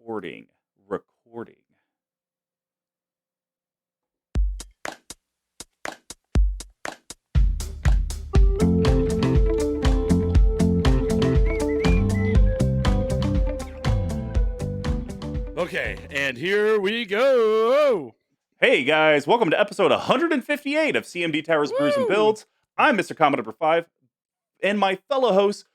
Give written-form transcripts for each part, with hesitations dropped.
recording. Okay, and here we go. Hey guys, welcome to episode 158 of CMD Towers Brews and Woo! Builds. I'm Mr. Commodore 5, and my fellow hosts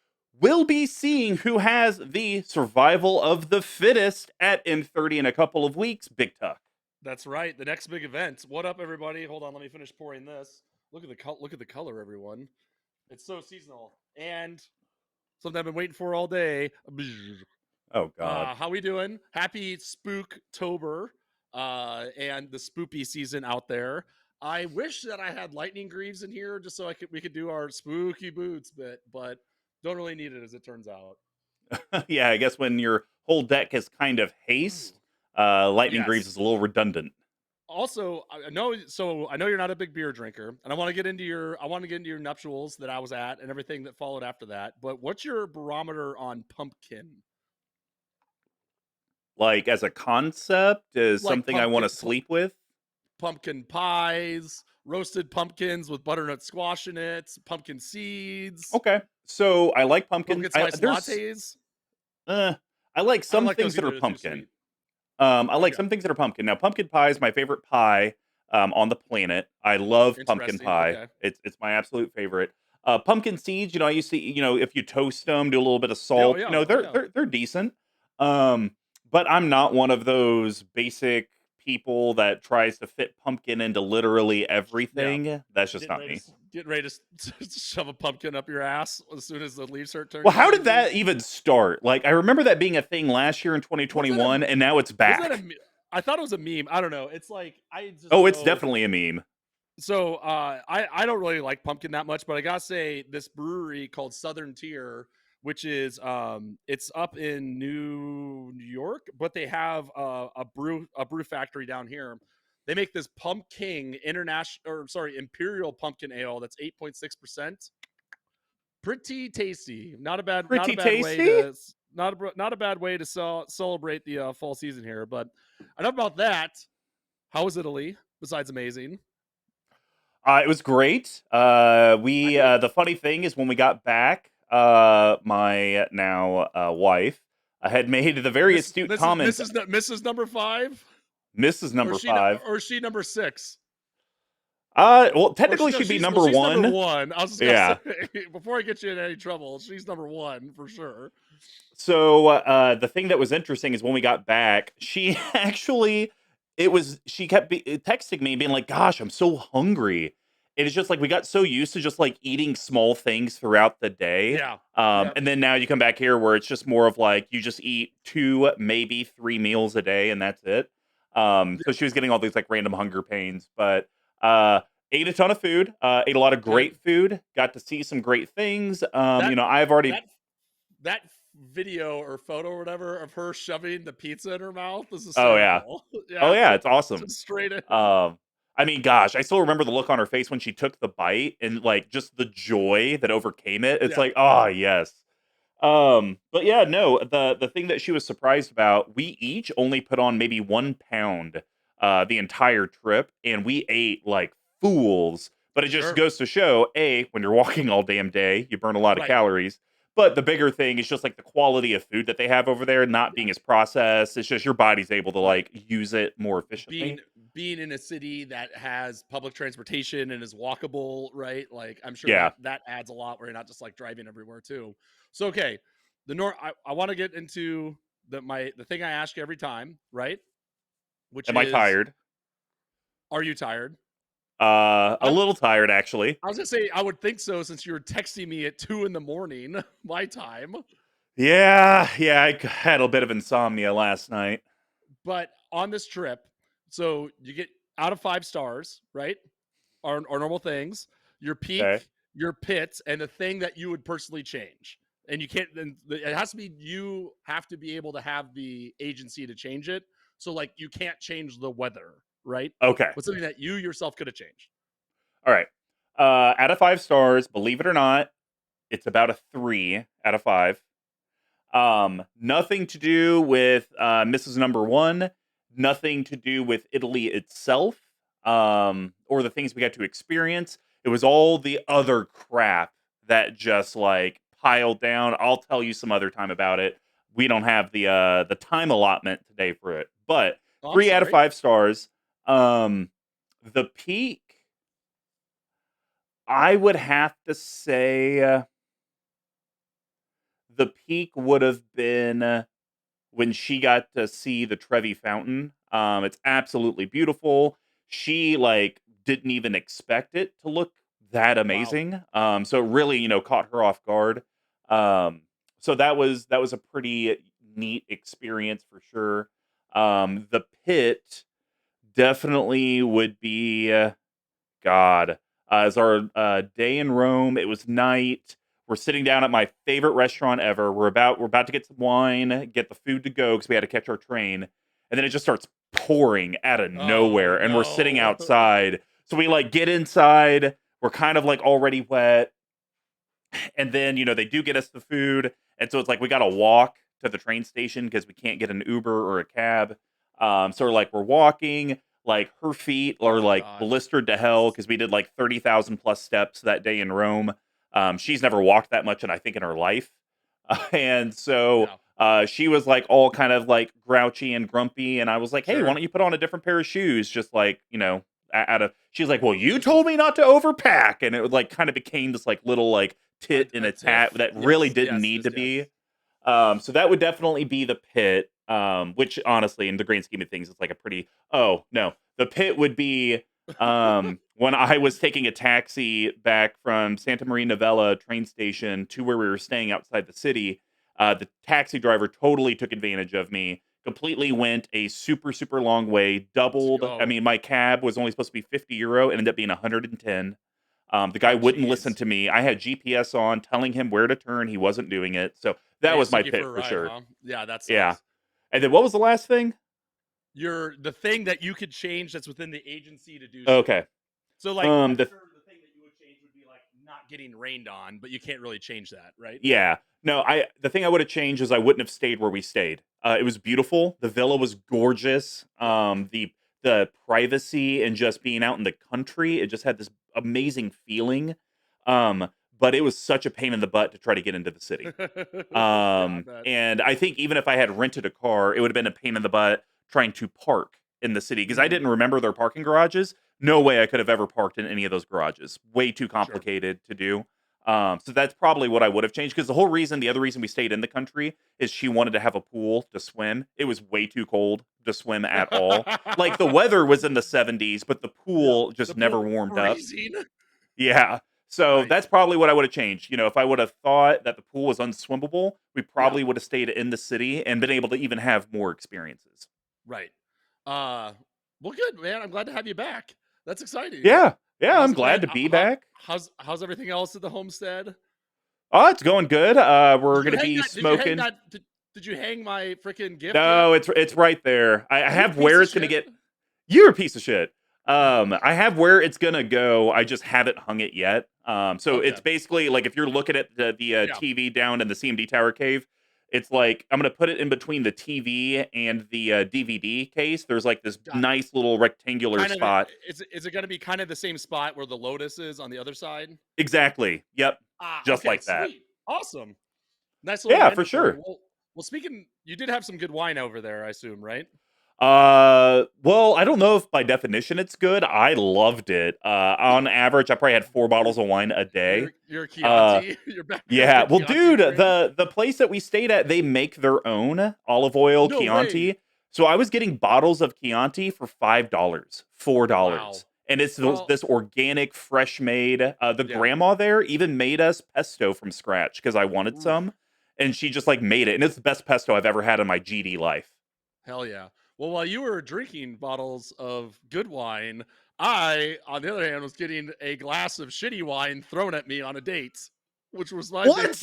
will be seeing who has the survival of the fittest at M30 in a couple of weeks, BigTuck. That's right, the next big event. What up, everybody? Hold on, let me finish pouring this. Look at the color, everyone. It's so seasonal and something I've been waiting for all day. Oh god. How we doing? Happy Spooktober and the spoopy season out there. I wish that I had lightning greaves in here just so we could do our spooky boots bit, but don't really need it as it turns out. Yeah, I guess when your whole deck is kind of haste, Lightning Yes. Greaves is a little redundant. Also, I know you're not a big beer drinker, and I want to get into your nuptials that I was at and everything that followed after that. But what's your barometer on pumpkin? Like, as a concept, is Like something I want to sleep with. Pumpkin pies, roasted pumpkins with butternut squash in it, pumpkin seeds. Okay, so I like pumpkin. Pumpkin spice lattes. I like some like things those that are either, they're too pumpkin. sweet. I like Okay. some things that are pumpkin. Now, pumpkin pie is my favorite pie on the planet. I love pumpkin Interesting, pie. okay. It's my absolute favorite. Pumpkin seeds, I used to, if you toast them, do a little bit of salt, yeah. they're decent. But I'm not one of those basic people that tries to fit pumpkin into literally everything. That's just not me. Getting ready to shove a pumpkin up your ass as soon as the leaves start turning. Well, how did green. that even start? Like, I remember that being a thing last year in 2021, and now it's back. I thought it was a meme. I don't know. It's like it's definitely a meme. So I don't really like pumpkin that much, but I gotta say this brewery called Southern Tier, which is it's up in New York, but they have a brew factory down here. They make this Pumpkin Imperial Pumpkin Ale that's 8.6%. Pretty tasty. Not a bad way to celebrate the fall season here. But enough about that. How was Italy? Besides amazing. It was great. The funny thing is when we got back, my now wife had made the very astute comment. Mrs. Number 5. Mrs. Number 5, or is she number 6? Well, technically she'd be number 1. Number 1. I was just gonna say, before I get you in any trouble, she's number 1 for sure. So the thing that was interesting is when we got back, she actually she kept texting me being like, "Gosh, I'm so hungry." And it's just like we got so used to just like eating small things throughout the day. Yeah. And then now you come back here where it's just more of like you just eat 2, maybe 3 meals a day, and that's it. So she was getting all these like random hunger pains, but ate a ton of food, ate a lot of great food, got to see some great things. I've already that video or photo or whatever of her shoving the pizza in her mouth is hysterical. Oh yeah, it's awesome. Just straight in. I mean, gosh, I still remember the look on her face when she took the bite and like just the joy that overcame it. It's like, oh yes. But yeah, no, the thing that she was surprised about, we each only put on maybe 1 pound the entire trip, and we ate like fools. But it just goes to show, A, when you're walking all damn day, you burn a lot of calories. But the bigger thing is just like the quality of food that they have over there not being as processed. It's just your body's able to like use it more efficiently. Being in a city that has public transportation and is walkable, right? Like I'm sure that adds a lot where you're not just like driving everywhere too. So okay, I want to get into the thing I ask you every time, right? Am I tired? Are you tired? A little tired, actually. I was gonna say I would think so since you were texting me at 2 a.m. my time. Yeah, I had a bit of insomnia last night. But on this trip, so you get out of 5 stars, right? Our normal things, your peak, your pits, and the thing that you would personally change. And you can't. Then it has to be. You have to be able to have the agency to change it. So like you can't change the weather, right? Okay. But something that you yourself could have changed. All right. Out of 5 stars, believe it or not, it's about a 3 out of 5. Nothing to do with Mrs. Number One. Nothing to do with Italy itself, or the things we got to experience. It was all the other crap that just like piled down. I'll tell you some other time about it. We don't have the time allotment today for it, but Oh, I'm 3 out of sorry. 5 stars. The peak, I would have to say, the peak would have been when she got to see the Trevi Fountain. It's absolutely beautiful. She like didn't even expect it to look that Wow. amazing. So it really, caught her off guard. Um, so that was a pretty neat experience for sure. The pit definitely would be God. As our day in Rome, it was night. We're sitting down at my favorite restaurant ever. We're about to get some wine, get the food to go because we had to catch our train, and then it just starts pouring out of Oh nowhere, and we're sitting no. outside. So we like get inside. We're kind of like already wet, and then they do get us the food, and so it's like we got to walk to the train station because we can't get an Uber or a cab. So we're walking, like her feet are Oh like God. blistered to hell because we did like 30,000 plus steps that day in Rome. She's never walked that much, and I think in her life, and so Yeah. she was like all kind of like grouchy and grumpy, and I was like, hey, why Sure. don't you put on a different pair of shoes? Just like out of she's like, well, you told me not to overpack, and it like kind of became this like little like tit in A a tat tiff. that really Yes. didn't Yes. need Yes. to be. Yes. So that would definitely be the pit. Which honestly, in the grand scheme of things, it's like a pretty. Oh no, the pit would be when I was taking a taxi back from Santa Maria Novella train station to where we were staying outside the city. The taxi driver totally took advantage of me. Completely went a super super long way. Doubled. I Oh. mean, my cab was only supposed to be €50. It ended up being 110. The guy Oh. wouldn't listen Jeez. to me. I had GPS on, telling him where to turn. He wasn't doing it. So that They was just my took you pit for a for ride, sure. huh? Yeah, that Yeah. sucks. And then what was the last thing? You're the thing that you could change that's within the agency to do so. Okay. So, like, I'm The sure the thing that you would change would be like not getting rained on, but you can't really change that, right? Yeah. No, the thing I would have changed is I wouldn't have stayed where we stayed. It was beautiful. The villa was gorgeous. The privacy and just being out in the country, it just had this amazing feeling. But it was such a pain in the butt to try to get into the city. Yeah, I bet. And I think even if I had rented a car, it would have been a pain in the butt trying to park in the city because I Mhm. didn't remember their parking garages. No way I could have ever parked in any of those garages. Way too Sure. complicated to do. So that's probably what I would have changed because the other reason we stayed in the country is she wanted to have a pool to swim. It was way too cold to swim at all. Like the weather was in the 70s, but the Yeah. pool The just never pool was warmed up. freezing. Yeah. So Right. that's probably what I would have changed. If I would have thought that the pool was unswimmable, we Yeah. probably would have stayed in the city and been able to even have more experiences. Right. Uh, well, good, man. I'm glad to have you back. That's exciting. Yeah. Yeah, How's I'm it going? glad to be back. How's everything else at the homestead? Oh, it's going good. We're going to be Did you hang smoking. that? Did you hang my freaking gift yet? No, it's right there. I You have piece where of it's going to shit. get. You're a piece of shit. I have where it's going to go. I just haven't hung it yet. So Okay. it's basically like if you're looking at the Yeah. TV down in the CMD Tower cave, it's like I'm going to put it in between the TV and the DVD case. There's like this Got it. nice little rectangular Kind of. spot. Is it going to be kind of the same spot where the lotus is on the other side? Exactly. Yep. Ah. Just Okay. like that. Sweet. Awesome. Nice little Yeah, for mandatory. sure. Well. Speaking, you did have some good wine over there, I assume, right? Well, I don't know if by definition it's good. I loved it. On average, I probably had 4 bottles of wine a day. You're a Uh, Chianti. You're a yeah. big Well, Chianti dude, fan. the place that we stayed at, they make their own olive oil No way. Chianti. So I was getting bottles of Chianti for $5, $4, Wow. and it's Well, this organic, fresh made. The yeah. grandma there even made us pesto from scratch because I wanted Oof. some, and she just like made it, and it's the best pesto I've ever had in my GD life. Hell yeah. Well, while you were drinking bottles of good wine, I, on the other hand, was getting a glass of shitty wine thrown at me on a date, which was my big. What?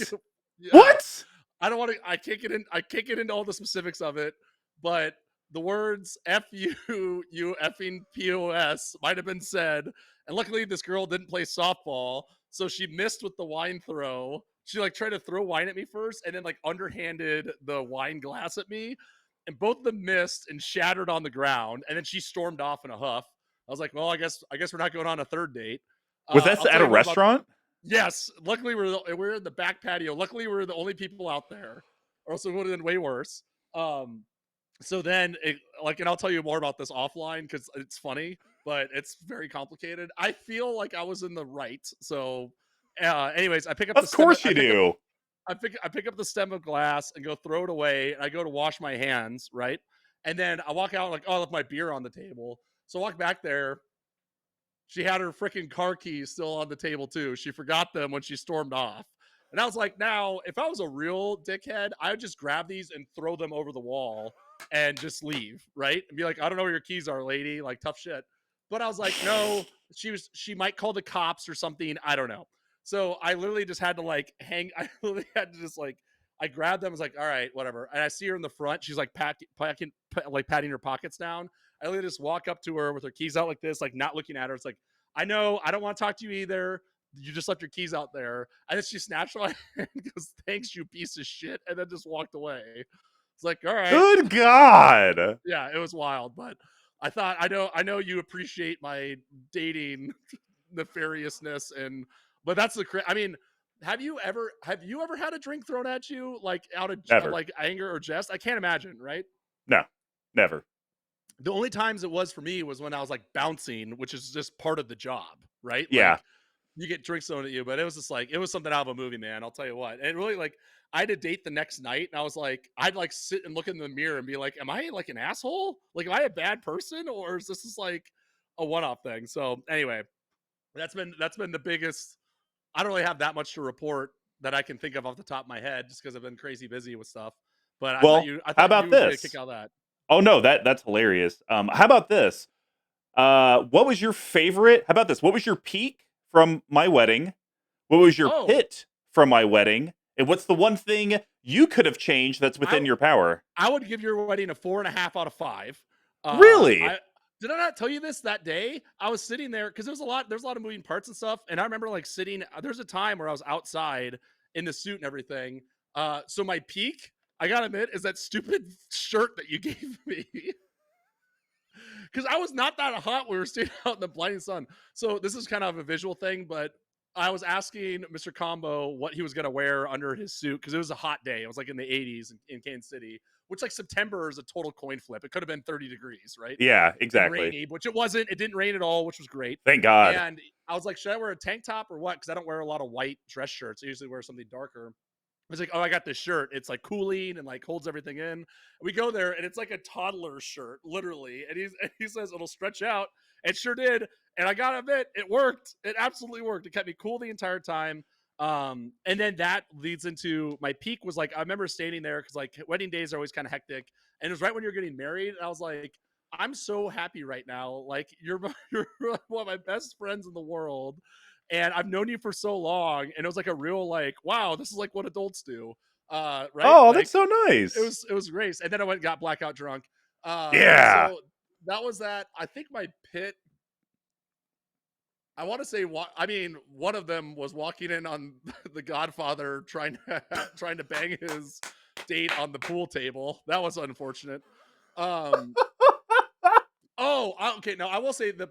Yeah. What? I don't want to. I can't get in. I can't get into all the specifics of it, but the words "f you effing pos" might have been said. And luckily, this girl didn't play softball, so she missed with the wine throw. she like tried to throw wine at me first, and then like underhanded the wine glass at me, and both of them missed and shattered on the ground. And then she stormed off in a huff. I was like, well, I guess we're not going on a third date. Was that I'll at tell a you what about. restaurant? Yes, luckily we're in the back patio. Luckily we're the only people out there, or else it would have been way worse. Um, so then, and I'll tell you more about this offline because it's funny, but it's very complicated. I feel like I was in the right. So, anyways, I pick up the Of stem. course you do. I pick up the stem of glass and go throw it away. And I go to wash my hands, right? And then I walk out like, oh, I left my beer on the table. So I walk back there. She had her freaking car keys still on the table too. She forgot them when she stormed off. And I was like, now, if I was a real dickhead, I would just grab these and throw them over the wall and just leave, right? And be like, I don't know where your keys are, lady. Like, tough shit. But I was like, no, she might call the cops or something. I don't know. So I literally just had to like hang. I literally had to just like, I grabbed them. I was like, all right, whatever. And I see her in the front. She's like patting her pockets down. I literally just walk up to her with her keys out like this, like not looking at her. It's like, I know, I don't want to talk to you either. You just left your keys out there. And then she snatched my hand and goes, thanks, you piece of shit. And then just walked away. It's like, all right. Good God. Yeah, it was wild. But I thought, I know you appreciate my dating nefariousness. But that's I mean, have you ever had a drink thrown at you like out of Never. like anger or jest? I can't imagine, right? No, never. The only times it was for me was when I was like bouncing, which is just part of the job, right? Yeah. Like you get drinks thrown at you, but it was just like, it was something out of a movie, man. I'll tell you what. And really, like, I had a date the next night, and I was like, I'd like sit and look in the mirror and be like, am I like an asshole? Like, am I a bad person, or is this just like a one-off thing? So anyway, that's been the biggest. I don't really have that much to report that I can think of off the top of my head, just because I've been crazy busy with stuff. But Well, I how thought about you would get a kick this? out of that. Oh no, that's hilarious. How about this? What was your favorite? How about this? What was your peak from my wedding? What was your Oh, pit from my wedding? And what's the one thing you could have changed that's within I your power? I would give your wedding a 4.5 out of 5. Really? I did I not tell you this that day? I was sitting there because there's a lot of moving parts and stuff, and I remember like sitting. There's a time where I was outside in the suit and everything. So my peak, I gotta admit, is that stupid shirt that you gave me. Because I was not that hot. We were standing out in the blinding sun. So this is kind of a visual thing, but I was asking Mr. Combo what he was going to wear under his suit because it was a hot day. It was like in the 80s in Kansas City, which like September is a total coin flip. It could have been 30 degrees, right? Yeah, And exactly. rainy, which it wasn't. It didn't rain at all, which was great. Thank God. And I was like, should I wear a tank top or what? Because I don't wear a lot of white dress shirts. I usually wear something darker. I was like, oh, I got this shirt. It's like cooling and like holds everything in. We go there and it's like a toddler shirt, literally. And he says it'll stretch out. It sure did. And I gotta admit, it worked. It absolutely worked. It kept me cool the entire time. And then that leads into my peak was like, I remember standing there because like wedding days are always kind of hectic. And it was right when you're getting married. And I was like, I'm so happy right now. Like you're one of my best friends in the world. And I've known you for so long. And it was like a real like, wow, this is like what adults do. Right. Oh, Like that's so nice. it was great. And then I went and got blackout drunk. Yeah. So that was that. I think my pit, I want to say, I mean, one of them was walking in on the Godfather trying to bang his date on the pool table. That was unfortunate. Um, okay. No, I will say the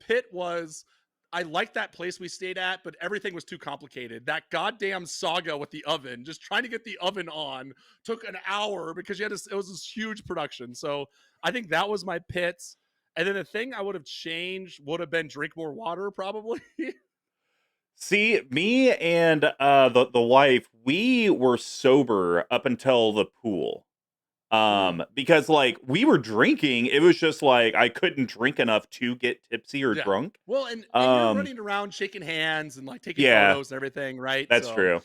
pit was. I liked that place we stayed at, but everything was too complicated. That goddamn saga with the oven, just trying to get the oven on, took an hour because it was this huge production. So I think that was my pits. And then the thing I would have changed would have been drink more water, probably. See, me and the wife, we were sober up until the pool. Because like we were drinking, it was just like I couldn't drink enough to get tipsy or Yeah. drunk. Well, and you're running around shaking hands and like taking Yeah, photos and everything, right? that's So true.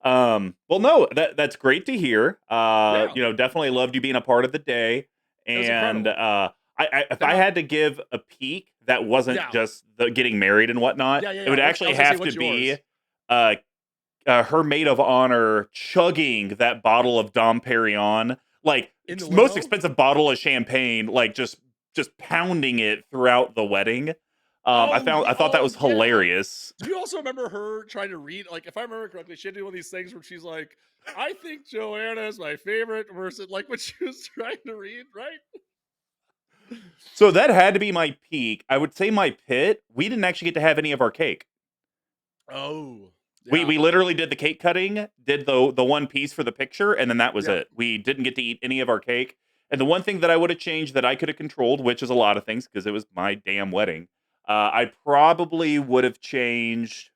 Well, no, that's great to hear. yeah, Definitely loved you being a part of the day. it was And incredible. if I Now, had to give a peak that wasn't yeah, just the getting married and whatnot, it yeah. would I actually was gonna say, have to what's be yours? uh, her maid of honor chugging that bottle of Dom Perignon, like In the most limo? expensive bottle of champagne, like just pounding it throughout the wedding. Oh, I thought that was yeah. hilarious. Do you also remember her trying to read? Like, if I remember correctly, she had to do one of these things where she's like, "I think Joanna is my favorite," versus like when she was trying to read, right? So that had to be my peak. I would say my pit. We didn't actually get to have any of our cake. Oh, We yeah, we literally did the cake cutting, did the one piece for the picture, and then that was yeah. it. We didn't get to eat any of our cake. And the one thing that I would have changed that I could have controlled, which is a lot of things because it was my damn wedding, I probably would have changed.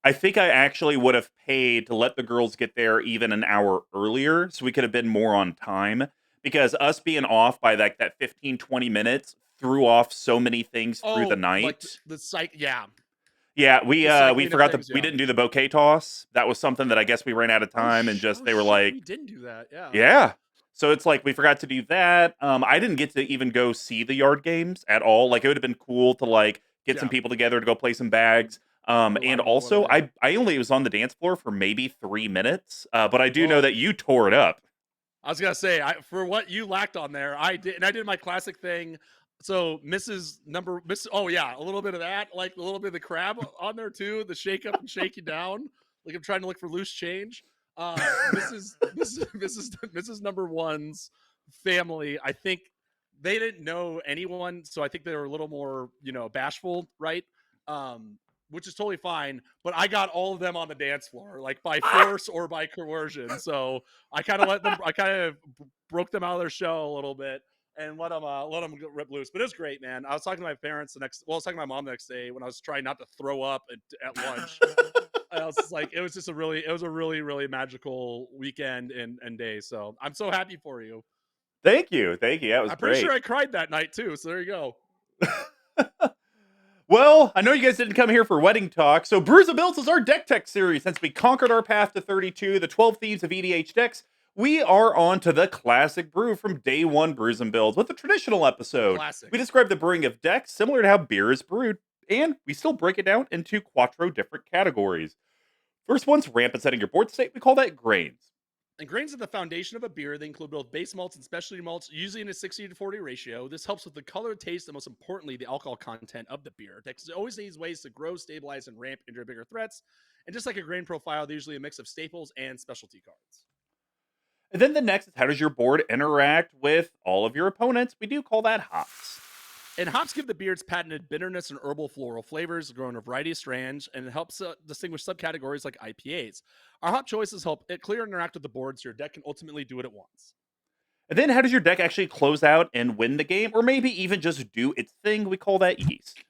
I think I actually would have paid to let the girls get there even an hour earlier so we could have been more on time because us being off by like that 15 20 minutes threw off so many things through the Oh, like night. the psych. Yeah, Yeah, the we cycling of forgot that things. we Yeah. didn't do the bouquet toss. That was something that I guess we ran out of time and just Oh they were shit, like, we didn't do that. Yeah. yeah. So it's like we forgot to do that. I didn't get to even go see the yard games at all. Like it would have been cool to like get some Yeah. people together to go play some bags. Or And light them up, also whatever. Yeah. I only was on the dance floor for maybe 3 minutes. But I do know Well, that you tore it up. I was gonna say, for what you lacked on there, I did, and I did my classic thing. So Miss, oh yeah, a little bit of that, like a little bit of the crab on there too, the shake up and shake you down, like I'm trying to look for loose change. Mrs. Number One's family, I think they didn't know anyone, so I think they were a little more, bashful, right? Which is totally fine. But I got all of them on the dance floor, like by force or by coercion. So I kind of broke them out of their shell a little bit and let them rip loose. But it was great, man. I was talking to my parents I was talking to my mom the next day when I was trying not to throw up at lunch. I was just like, it was a really, really magical weekend and day. So I'm so happy for you. Thank you. Thank you. That was I'm pretty sure great. I cried that night too. So there you go. Well, I know you guys didn't come here for wedding talk, so Brews and Builds is our deck tech series. Since we conquered our path to 32, the 12 thieves of EDH decks, we are on to the classic brew from day one Brews and Builds with a traditional episode. Classic. We describe the brewing of decks similar to how beer is brewed, and we still break it down into quattro different categories. First one's rampant setting your board state. We call that grains. And grains are the foundation of a beer. They include both base malts and specialty malts, usually in a 60-40 ratio. This helps with the color, taste, and most importantly, the alcohol content of the beer. Decks always needs ways to grow, stabilize, and ramp into bigger threats. And just like a grain profile, they're usually a mix of staples and specialty cards. And then the next is how does your board interact with all of your opponents? We do call that hops. And hops give the beer its patented bitterness and herbal floral flavors, grown in a variety of strands, and it helps distinguish subcategories like IPAs. Our hop choices help it clear and interact with the board so your deck can ultimately do what it wants. And then how does your deck actually close out and win the game, or maybe even just do its thing? We call that yeast.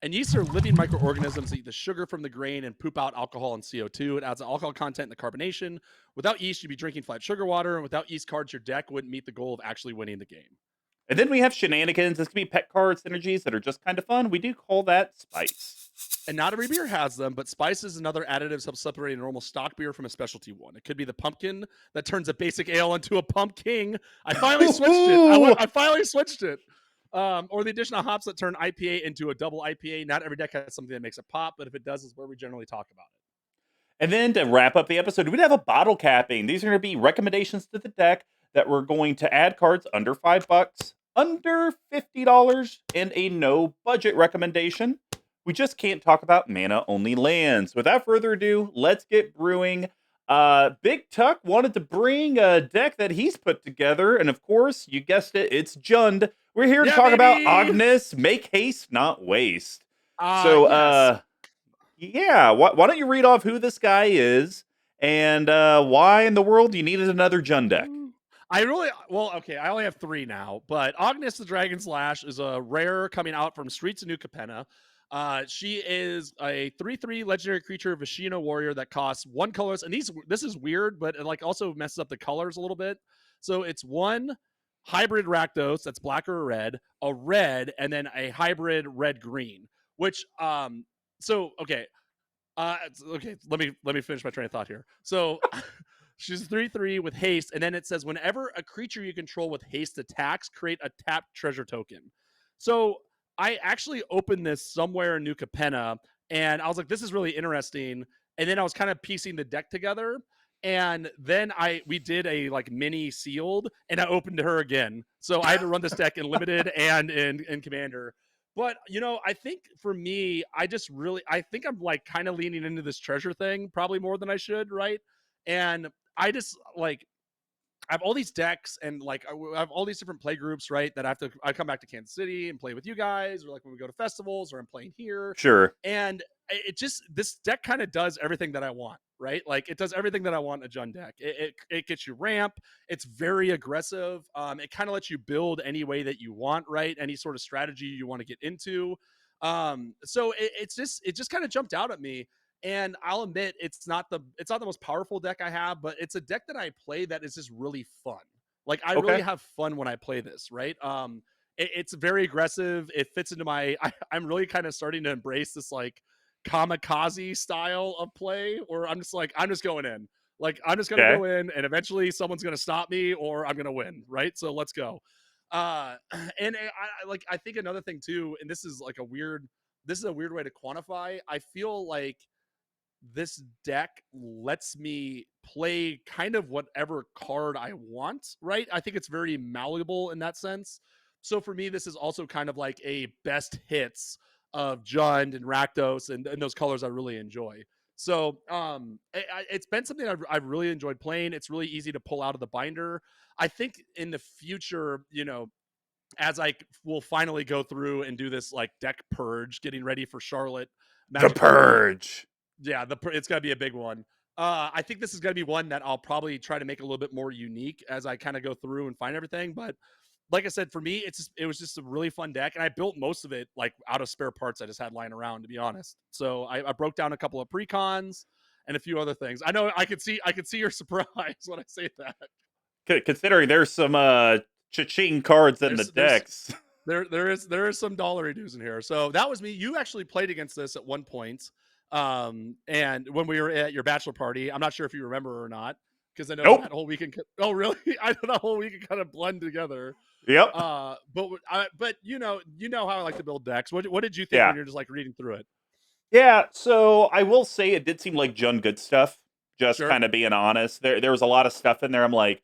And yeast are living microorganisms that eat the sugar from the grain and poop out alcohol and CO2. It adds alcohol content in the carbonation. Without yeast, you'd be drinking flat sugar water. And without yeast cards, your deck wouldn't meet the goal of actually winning the game. And then we have shenanigans. This can be pet card synergies that are just kind of fun. We do call that spice. And not every beer has them, but spices and other additives help separate a normal stock beer from a specialty one. It could be the pumpkin that turns a basic ale into a pumpkin. I finally switched it. I finally switched it. Or the addition of hops that turn IPA into a double IPA. Not every deck has something that makes it pop, but if it does, is where we generally talk about it. And then to wrap up the episode, we'd have a bottle capping. These are going to be recommendations to the deck that we're going to add cards under $5, under $50, and a no budget recommendation. We just can't talk about mana only lands. Without further ado, let's get brewing. BigTuck wanted to bring a deck that he's put together, and of course, you guessed it, it's Jund. We're here to talk about Ognis, make haste, not waste. Yes. Yeah, why don't you read off who this guy is and why in the world you needed another Jund deck? I only have 3 now, but Ognis the Dragon's Lash is a rare coming out from Streets of New Capenna. She is a 3/3 legendary creature, Vishino warrior that costs 1 colorless. And this is weird, but it like also messes up the colors a little bit. So it's 1 hybrid Rakdos that's black or red, a red, and then a hybrid red-green. Which okay. Let me finish my train of thought here. So she's 3/3 with haste, and then it says whenever a creature you control with haste attacks, create a tapped treasure token. So I actually opened this somewhere in New Capenna, and I was like, this is really interesting. And then I was kind of piecing the deck together, And then we did a like mini sealed, and I opened her again. So I had to run this deck in limited and in commander. But I think for me, I think I'm like kind of leaning into this treasure thing probably more than I should, right? And I just like I have all these decks and like I have all these different play groups, right? That I come back to Kansas City and play with you guys, or like when we go to festivals, or I'm playing here. Sure. And this deck kind of does everything that I want, right? Like it does everything that I want in a Jund deck. It gets you ramp. It's very aggressive. It kind of lets you build any way that you want, right? Any sort of strategy you want to get into. So it just kind of jumped out at me, and I'll admit it's not the most powerful deck I have, but it's a deck that I play that is just really fun. Like I really Okay. have fun when I play this, right? It's very aggressive. It fits into I'm really kind of starting to embrace this like kamikaze style of play, where I'm just going in. Like I'm just gonna Okay. go in, and eventually someone's gonna stop me, or I'm gonna win, right? So let's go. Uh, and I think another thing too, and this is a weird way to quantify. I feel like this deck lets me play kind of whatever card I want, right? I think it's very malleable in that sense. So for me, this is also kind of like a best hits of Jund and Rakdos and those colors I really enjoy. So it's been something I've really enjoyed playing. It's really easy to pull out of the binder. I think in the future, as I will finally go through and do this like deck purge, getting ready for Charlotte The Magic City, Purge. yeah, it's gonna be a big one. I think this is gonna be one that I'll probably try to make a little bit more unique as I kind of go through and find everything. But like I said, for me, it was just a really fun deck, and I built most of it like out of spare parts I just had lying around, to be honest. So I broke down a couple of precons and a few other things. I know I could see your surprise when I say that. Considering there's some cha-ching cards in the There's decks. there is some dollary dues in here. So that was me. You actually played against this at one point. And when we were at your bachelor party, I'm not sure if you remember or not, because I know Nope. that whole weekend. Oh, really? I know that whole weekend kind of blend together. Yep. But you know how I like to build decks. What did you think Yeah. when you're just like reading through it? Yeah. So I will say it did seem like Jund good stuff. Just Sure. kind of being honest. There was a lot of stuff in there. I'm like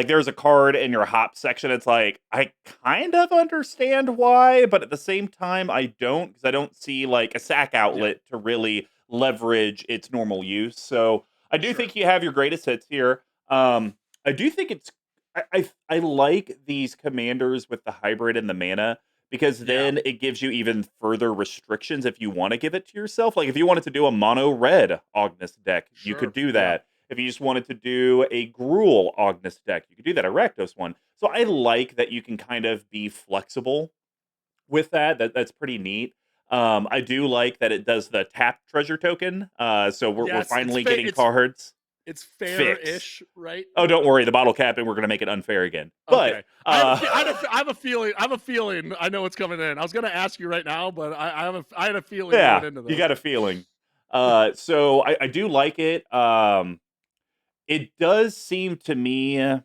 there's a card in your hop section. It's like I kind of understand why, but at the same time I don't, because I don't see like a sack Yeah. outlet to really leverage its normal use. So I do Sure. think you have your greatest hits here. I do think I like these commanders with the hybrid and the mana, because Yeah. then it gives you even further restrictions if you want to give it to yourself. Like if you wanted to do a mono red Ognis deck, you could Sure. do Yeah. that. If you just wanted to do a Gruul Ognis deck, you could do that, a Rakdos one. So I like that you can kind of be flexible with that. That's pretty neat. I do like that it does the tap treasure token. So we're Yes. finally getting cards It's fixed. fair-ish, right? Oh, don't worry, the bottle cap, and we're gonna make it unfair again. But Okay. I have a feeling. I have a feeling. I know what's coming in. I was going to ask you right now, but I had a feeling going yeah, into you this. got a feeling. So I do like it. It does seem to me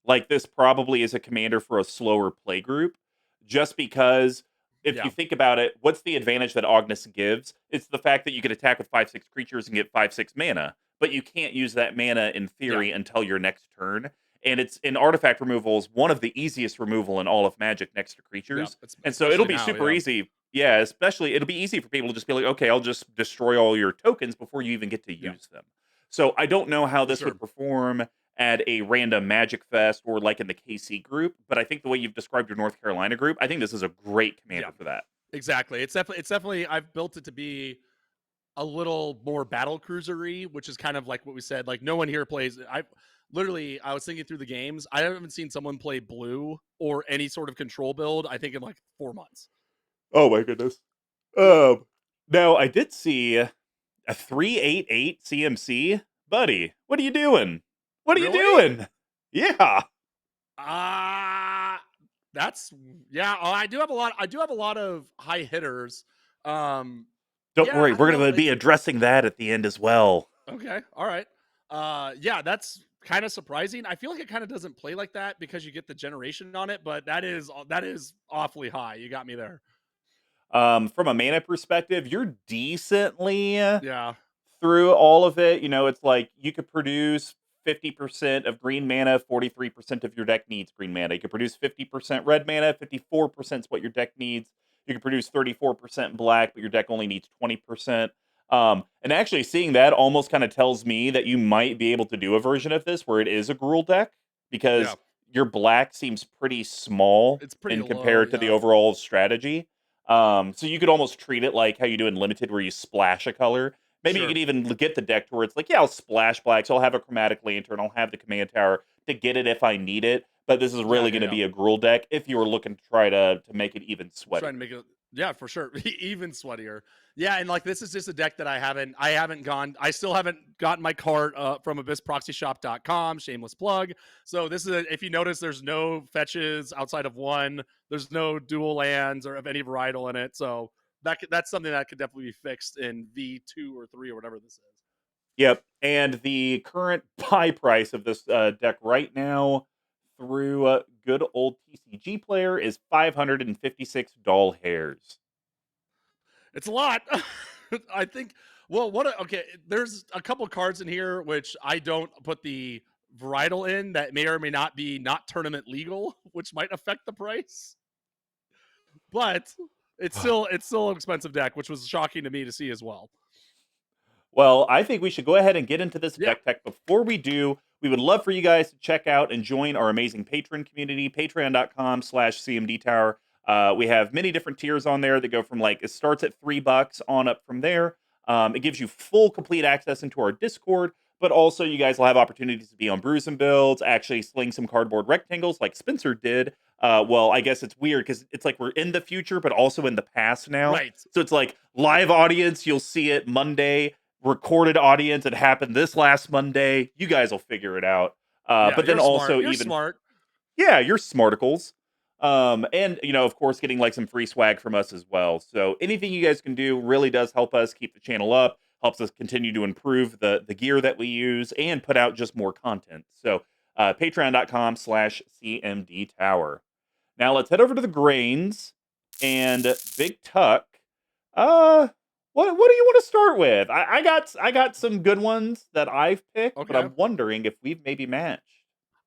like this probably is a commander for a slower play group, just because if you Yeah. think about it, what's the advantage that Ognis gives? It's the fact that you can attack with 5/6 creatures and get 5/6 mana, but you can't use that mana in Yeah. theory until your next turn. And it's in artifact removals, one of the easiest removal in all of Magic next to Yeah. creatures. And so it'll Especially be now. super Yeah. easy. Yeah, especially it'll be easy for people to just be like, okay, I'll just destroy all your tokens before you even get to Yeah. use them. So I don't know how For this sure. would perform at a random Magic Fest or like in the KC group, but I think the way you've described your North Carolina group, I think this is a great Yeah. commander for that. Exactly. It's definitely I've built it to be a little more battle cruisery, which is kind of like what we said. Like no one here plays. I was thinking through the games. I haven't seen someone play blue or any sort of control build, I think, in like 4 months. Oh my goodness. Yeah. Now I did see a 388 CMC. Buddy, what are you doing? What are you Really? doing? Yeah. Ah, that's yeah. I do have a lot of high hitters. Don't Yeah, worry, I don't we're know. going to be addressing that at the end as well. Okay. All right. Yeah, that's kind of surprising. I feel like it kind of doesn't play like that because you get the generation on it, but that is awfully high. You got me there. From a mana perspective, you're decently Yeah. through all of it, it's like you could produce 50% of green mana, 43% of your deck needs green mana. You could produce 50% red mana, 54% is what your deck needs. You can produce 34% black, but your deck only needs 20%. And actually, seeing that almost kind of tells me that you might be able to do a version of this where it is a Gruul deck Yeah, because your black seems pretty small it's pretty in low. compared to the Yeah, overall strategy. So you could almost treat it like how you do in Limited, where you splash a color. Maybe you sure. could even get the deck to where it's like, yeah, I'll splash black, so I'll have a chromatic lantern, I'll have the command tower to get it if I need it. But this is Yeah, really yeah, going to yeah. be a Gruul deck if you were looking to try to make it even Trying to sweatier. make it, yeah, for sure. Even sweatier. Yeah, and like this is just a deck that I still haven't gotten my cart from abyssproxyshop.com, shameless plug. So this is if you notice there's no fetches outside of one, there's no dual lands or of any varietal in it. So that's something that could definitely be fixed in V2 or 3 or whatever this is. Yep. And the current buy price of this deck right now through good old TCG player is $556 hairs. It's a lot. I think. Well, okay. There's a couple cards in here which I don't put the varietal in that may or may not be not tournament legal, which might affect the price. But it's still an expensive deck, which was shocking to me to see as well. Well, I think we should go ahead and get into this Yeah. deck tech. Before we do, we would love for you guys to check out and join our amazing patron community, patreon.com/CMD Tower. We have many different tiers on there that go from like, it starts at $3 on up from there. It gives you full, complete access into our Discord, but also you guys will have opportunities to be on Brews and Builds, actually sling some cardboard rectangles like Spencer did. Well, I guess it's weird because it's like we're in the future, but also in the past now. Right. So it's like live audience, you'll see it Monday, recorded audience. It happened this last Monday. You guys will figure it out. Yeah. But then You're smart. also You're even, smart. yeah, you're smarticles. And of course, getting like some free swag from us as well. So anything you guys can do really does help us keep the channel up, helps us continue to improve the gear that we use and put out just more content. So patreon.com/CMD Tower. Now let's head over to the grains and Big Tuck. Uh, what do you want to start with? I got some good ones that I've picked, but Okay. I'm wondering if we've maybe matched.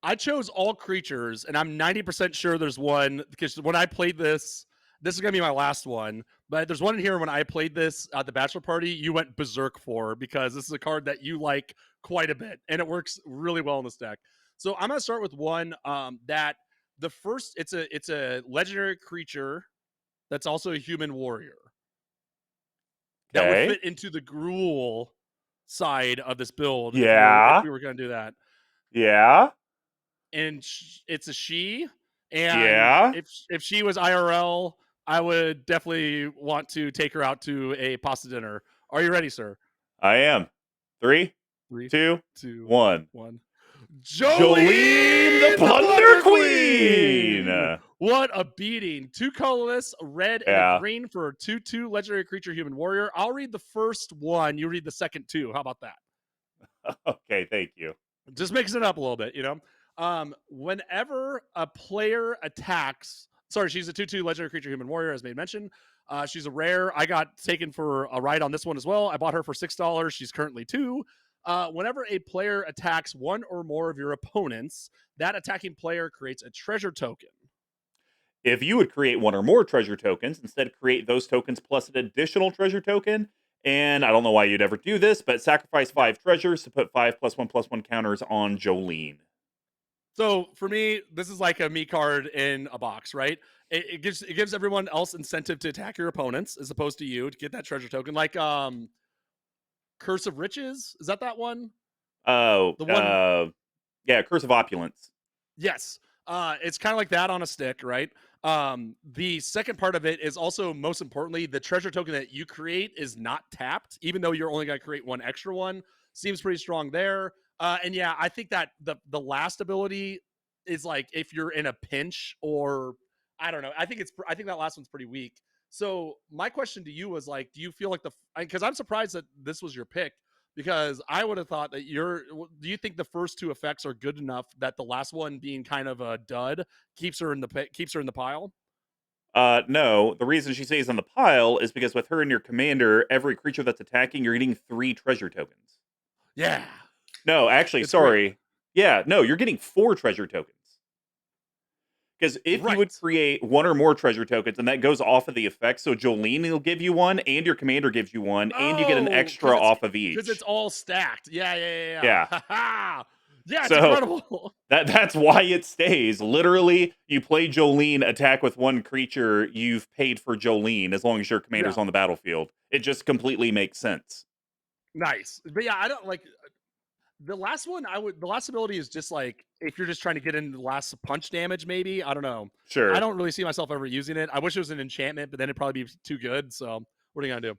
I chose all creatures, and I'm 90% sure there's one because when I played this is gonna be my last one. But there's one in here when I played this at the bachelor party, you went berserk for because this is a card that you like quite a bit, and it works really well in this deck. So I'm gonna start with one that the first it's a legendary creature that's also a human warrior that would Okay. fit into the Gruul side of this build if Yeah. we were gonna do that. Yeah. And it's a she. And Yeah. if she was IRL, I would definitely want to take her out to a pasta dinner. Are you ready, sir? I am. Three, Three, two, two, one. one. Jolene the Jolene the Plunder Plunder Queen. Queen! What a beating. 2 colorless, a red and a Yeah. green for a 2/2 legendary creature human warrior. I'll read the first one. You read the second two. How about that? Okay. Thank you. Just mixing it up a little bit, you know. Whenever a player attacks, sorry, she's a 2/2 legendary creature human warrior, as made mention. She's a rare. I got taken for a ride on this one as well. I bought her for $6. She's currently 2. Whenever a player attacks one or more of your opponents, that attacking player creates a treasure token. If you would create one or more treasure tokens, instead create those tokens plus an additional treasure token. And I don't know why you'd ever do this, but sacrifice Yeah. 5 treasures to put 5+1/+1 counters on Jolene. So for me, this is like a me card in a box, right? It gives everyone else incentive to attack your opponents as opposed to you to get that treasure token. Like Curse of Riches, is that one? Oh, The one, yeah, Curse of Opulence. yes. It's kind of like that on a stick, right? The second part of it is also most importantly, the treasure token that you create is not tapped, even though you're only going to create one extra one. Seems pretty strong there. And yeah, I think that the last ability is like if you're in a pinch or I don't know. I think that last one's pretty weak. So my question to you was like, do you feel like because I'm surprised that this was your pick because I would have thought that do you think the first two effects are good enough that the last one being kind of a dud keeps her in the pile? No, the reason she stays on the pile is because with her and your commander, every creature that's attacking, you're getting 3 treasure tokens. Yeah. No, actually, It's great. sorry. Yeah, no, you're getting 4 treasure tokens. Because if you would Right. create 1 or more treasure tokens, and that goes off of the effect, so Jolene will give you 1, and your commander gives you 1, and you get an Oh, extra off of because it's each. all stacked. Yeah. Yeah. Yeah. Yeah, it's So incredible. that's why it stays. Literally, you play Jolene, attack with 1 creature, you've paid for Jolene as long as your commander's Yeah. on the battlefield. It just completely makes sense. Nice. But yeah, I don't like the last one. The last ability is just like if you're just trying to get into the last punch damage, maybe. I don't know. I Sure. don't really see myself ever using it. I wish it was an enchantment, but then it'd probably be too good. So what are you gonna do?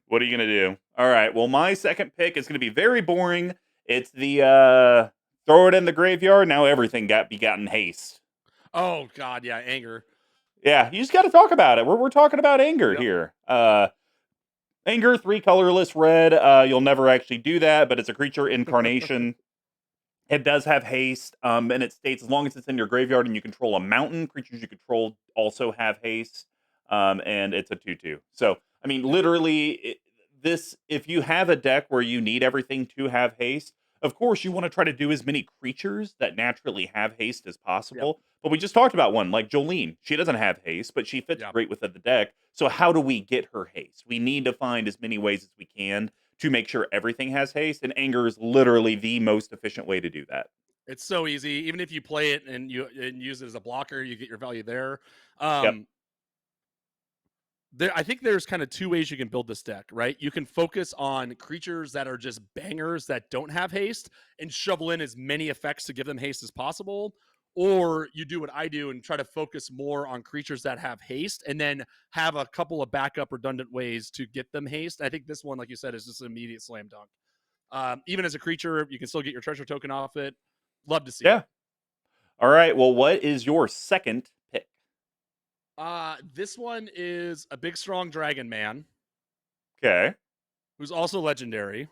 What are you gonna do? All right. Well, my second pick is gonna be very boring. It's the throw it in the graveyard. Now everything got begotten haste. Oh God, yeah, anger. Yeah, you just got to talk about it. We're talking about anger Yep. here. Anger, 3 colorless red. You'll never actually do that, but it's a creature incarnation. It does have haste, and it states as long as it's in your graveyard and you control a mountain, creatures you control also have haste, and it's a 2/2. So, I mean, Yep. literally, this if you have a deck where you need everything to have haste, of course you want to try to do as many creatures that naturally have haste as Yep. possible. But we just talked about one like Jolene. She doesn't have haste, but she fits Yep. great within the deck. So how do we get her haste? We need to find as many ways as we can to make sure everything has haste, and anger is literally the most efficient way to do that. It's so easy. Even if you play it and you use it as a blocker, you get your value there. Yep. Um, I think there's kind of 2 ways you can build this deck, right? You can focus on creatures that are just bangers that don't have haste and shovel in as many effects to give them haste as possible. Or you do what I do and try to focus more on creatures that have haste and then have a couple of backup redundant ways to get them haste. I think this one, like you said, is just an immediate slam dunk. Even as a creature, you can still get your treasure token off it. Love to see it. Yeah. All right. Well, what is your second pick? This one is a big, strong dragon man Okay. who's also legendary,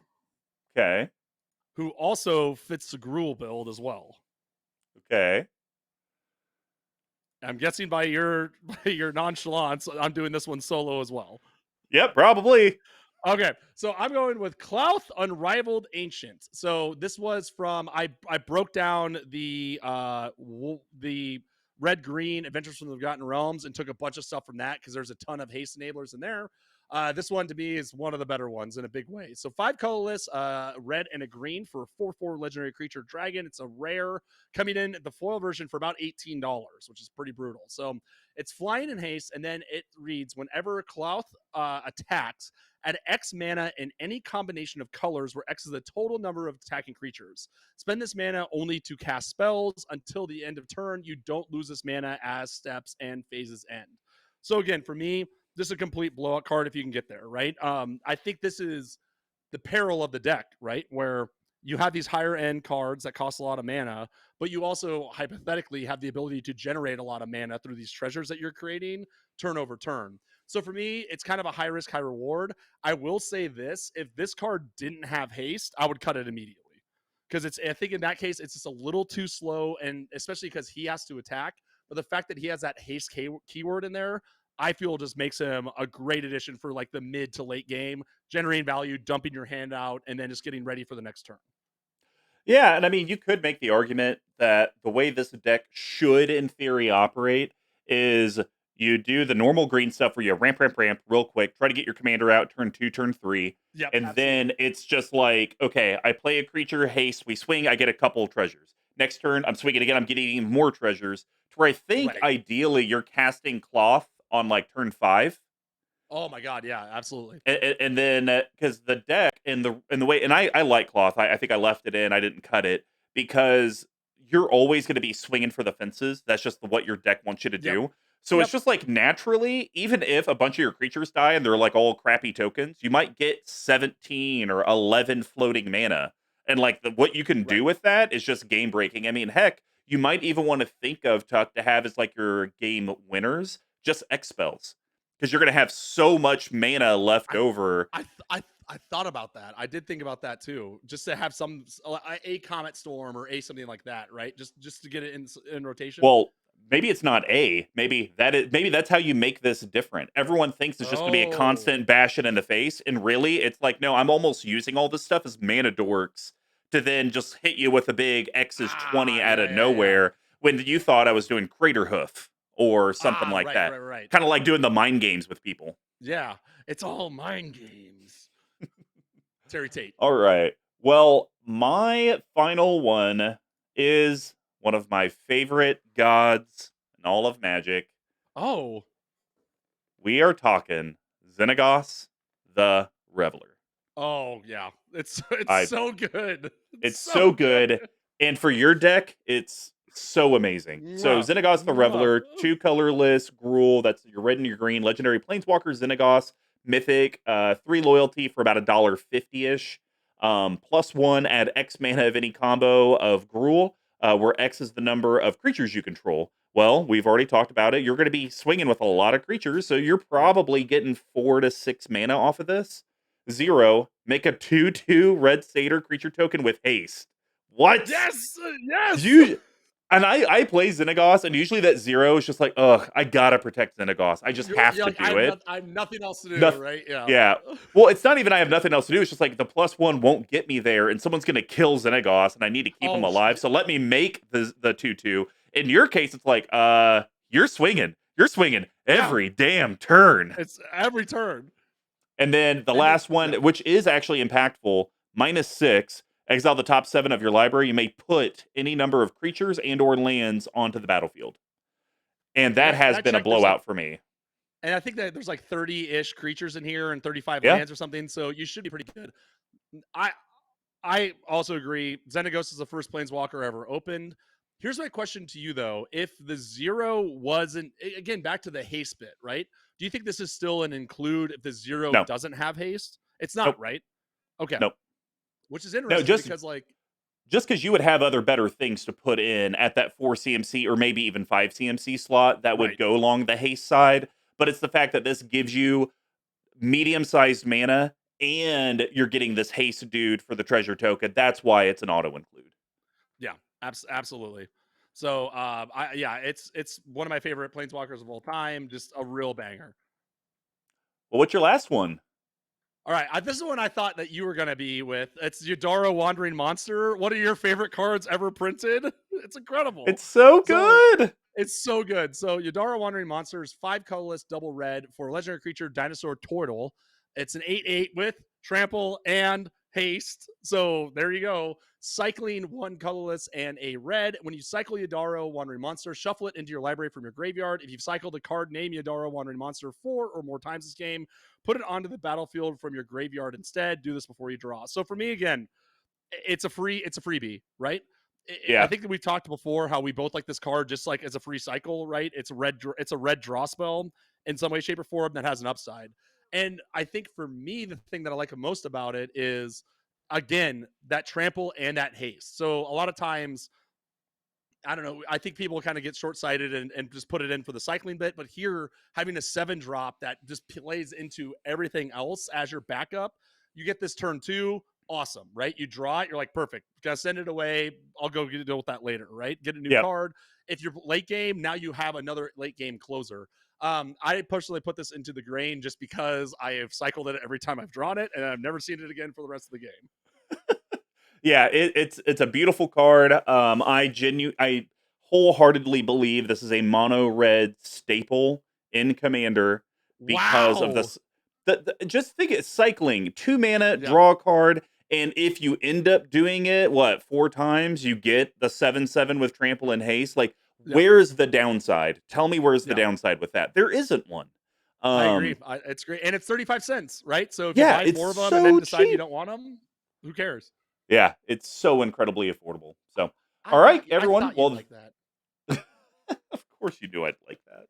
Okay. who also fits the Gruul build as well. Okay. I'm guessing by your by your nonchalance, I'm doing this one solo as well. Yep. Probably. Okay, so I'm going with Clouth Unrivaled Ancient. So this was from I broke down the red green Adventures from the Forgotten Realms and took a bunch of stuff from that because there's a ton of haste enablers in there. This one to me is one of the better ones in a big way. So 5 colorless, red and a green for a 4/4 legendary creature dragon. It's a rare coming in the foil version for about $18, which is pretty brutal. So it's flying in haste, and then it reads whenever Clouth attacks, add X mana in any combination of colors where X is the total number of attacking creatures. Spend this mana only to cast spells until the end of turn. You don't lose this mana as steps and phases end. So again, for me, this is a complete blowout card if you can get there, right? I think this is the peril of the deck, right? Where you have these higher end cards that cost a lot of mana, but you also hypothetically have the ability to generate a lot of mana through these treasures that you're creating turn over turn. So for me, it's kind of a high risk, high reward. I will say this: if this card didn't have haste, I would cut it immediately because I think in that case it's just a little too slow, and especially because he has to attack. But the fact that he has that haste keyword in there, I feel just makes him a great addition for like the mid to late game, generating value, dumping your hand out, and then just getting ready for the next turn. Yeah, and I mean, you could make the argument that the way this deck should, in theory, operate is you do the normal green stuff where you ramp real quick, try to get your commander out turn 2, turn 3, Yep, and then absolutely. it's just like, okay, I play a creature, haste, we swing, I get a couple of treasures. Next turn, I'm swinging again, I'm getting even more treasures. To where I think Right. ideally you're casting cloth on like turn 5. Oh my god, yeah, absolutely. And then because the deck and the way, and I like cloth. I think I left it in. I didn't cut it because you're always going to be swinging for the fences. That's just what your deck wants you to Yep. do. So it's Yep. just like naturally, even if a bunch of your creatures die and they're like all crappy tokens, you might get 17 or 11 floating mana. And like what you can Right. do with that is just game breaking. I mean, heck, you might even want to think of Tuck to have as like your game winners, just X spells because you're going to have so much mana left I over. I thought about that. I did think about that too. Just to have some a comet storm or a something like that, right? Just to get it in rotation. Well, maybe it's not A. Maybe that's how you make this different. Everyone thinks it's just going to be a Oh. constant bash it in the face, and really, it's like, no, I'm almost using all this stuff as mana dorks to then just hit you with a big X is 20 out Yeah, of yeah, yeah. nowhere when you thought I was doing Crater Hoof or something like Right, that. right, right. Kind of like doing the mind games with people. Yeah, it's all mind games. Terry Tate. All right. Well, my final one is one of my favorite gods in all of Magic. Oh, We are talking Xenagos the Reveler. oh yeah. It's I so good. It's It's so so good. good, and for your deck, it's so amazing. So Mwah, Xenagos the mwah. Reveler, 2 colorless Gruul, that's your red and your green, legendary planeswalker Xenagos, mythic, 3 loyalty for about $1.50-ish. +1, add X mana of any combo of Gruul, where X is the number of creatures you control. Well, we've already talked about it. You're going to be swinging with a lot of creatures, so you're Yep. probably getting 4 to 6 mana off of this. 0, make a 2/2 red satyr creature token with haste. What? Yes, yes. You and I play Xenagos, and usually that 0 is just like, ugh, I gotta protect Xenagos. I just have You're to like, do it. I have nothing else to do, Noth- right? Yeah. yeah. Well, it's not even I have nothing else to do. It's just like the +1 won't get me there, and someone's gonna kill Xenagos, and I need to keep him Oh, alive. So let me make the 2/2. In your case, it's like, you're swinging. You're swinging yeah. every damn turn. It's every turn. And then the And then, last one, yeah. which is actually impactful, -6, exile the top 7 of your library. You may put any number of creatures and or lands onto the battlefield. And that And has I been a checked. There's like, blowout for me. and I think that there's like 30-ish creatures in here and 35 Yeah. lands or something. So you should be pretty good. I I also agree. Xenagos is the first planeswalker ever opened. Here's my question to you though: if the 0 wasn't, again, back to the haste bit, right? Do you think this is still an include if the 0 No. doesn't have haste? It's not, Nope. right? Okay. Nope. Which is No, interesting just because, like, just because you would have other better things to put in at that 4 CMC or maybe even 5 CMC slot that would right. go along the haste side. But it's the fact that this gives you medium-sized mana and you're getting this haste dude for the treasure token. That's why it's an auto include. Yeah, absolutely. So, yeah, it's one of my favorite planeswalkers of all time. Just a real banger. Well, what's your last one? All right, this is one I thought that you were gonna be with. It's Yudara Wandering Monster. One of your favorite cards ever printed. It's incredible. It's so So good. it's so good. So Yudara Wandering Monster is 5 colorless, double red for a legendary creature, Dinosaur Turtle. It's an 8/8 with trample and haste. So there you go. Cycling 1 colorless and a red. When you cycle Yudara Wandering Monster, shuffle it into your library from your graveyard. If you've cycled a card named Yudara Wandering Monster 4 or more times this game, put it onto the battlefield from your graveyard instead. Do this before you draw. So for me, again, it's a freebie, right? I Yeah. think that we've talked before how we both like this card just like as a free cycle, right? It's a red draw spell in some way, shape, or form that has an upside. And I think for me, the thing that I like most about it is, again, that trample and that haste. So a lot of times, I don't know, I think people kind of get short sighted and just put it in for the cycling bit. But here, having a 7 drop that just plays into everything else as your backup, you get this turn 2. Awesome, right? You draw it, you're like, perfect. Gotta send it away. I'll go deal with that later, right? Get a new Yep. card. If you're late game, now you have another late game closer. I personally put this into the grain just because I have cycled it every time I've drawn it, and I've never seen it again for the rest of the game. Yeah, it's a beautiful card. I wholeheartedly believe this is a mono red staple in Commander because of Wow. this. Just think it's cycling 2 mana, Yeah. draw a card, and if you end up doing it, what 4 times, you get the 7/7 with trample and haste. Like, Yep. where's the downside? Tell me where's the Yeah. downside with that? There isn't one. I agree. Um, It's great, and it's 35 cents, right? So if you yeah, buy it's 4 of them and then so decide you cheap. don't want them, who cares? Yeah, it's so incredibly affordable. So, all right, I everyone. thought you'd Well, like that. of course you do. I'd like that.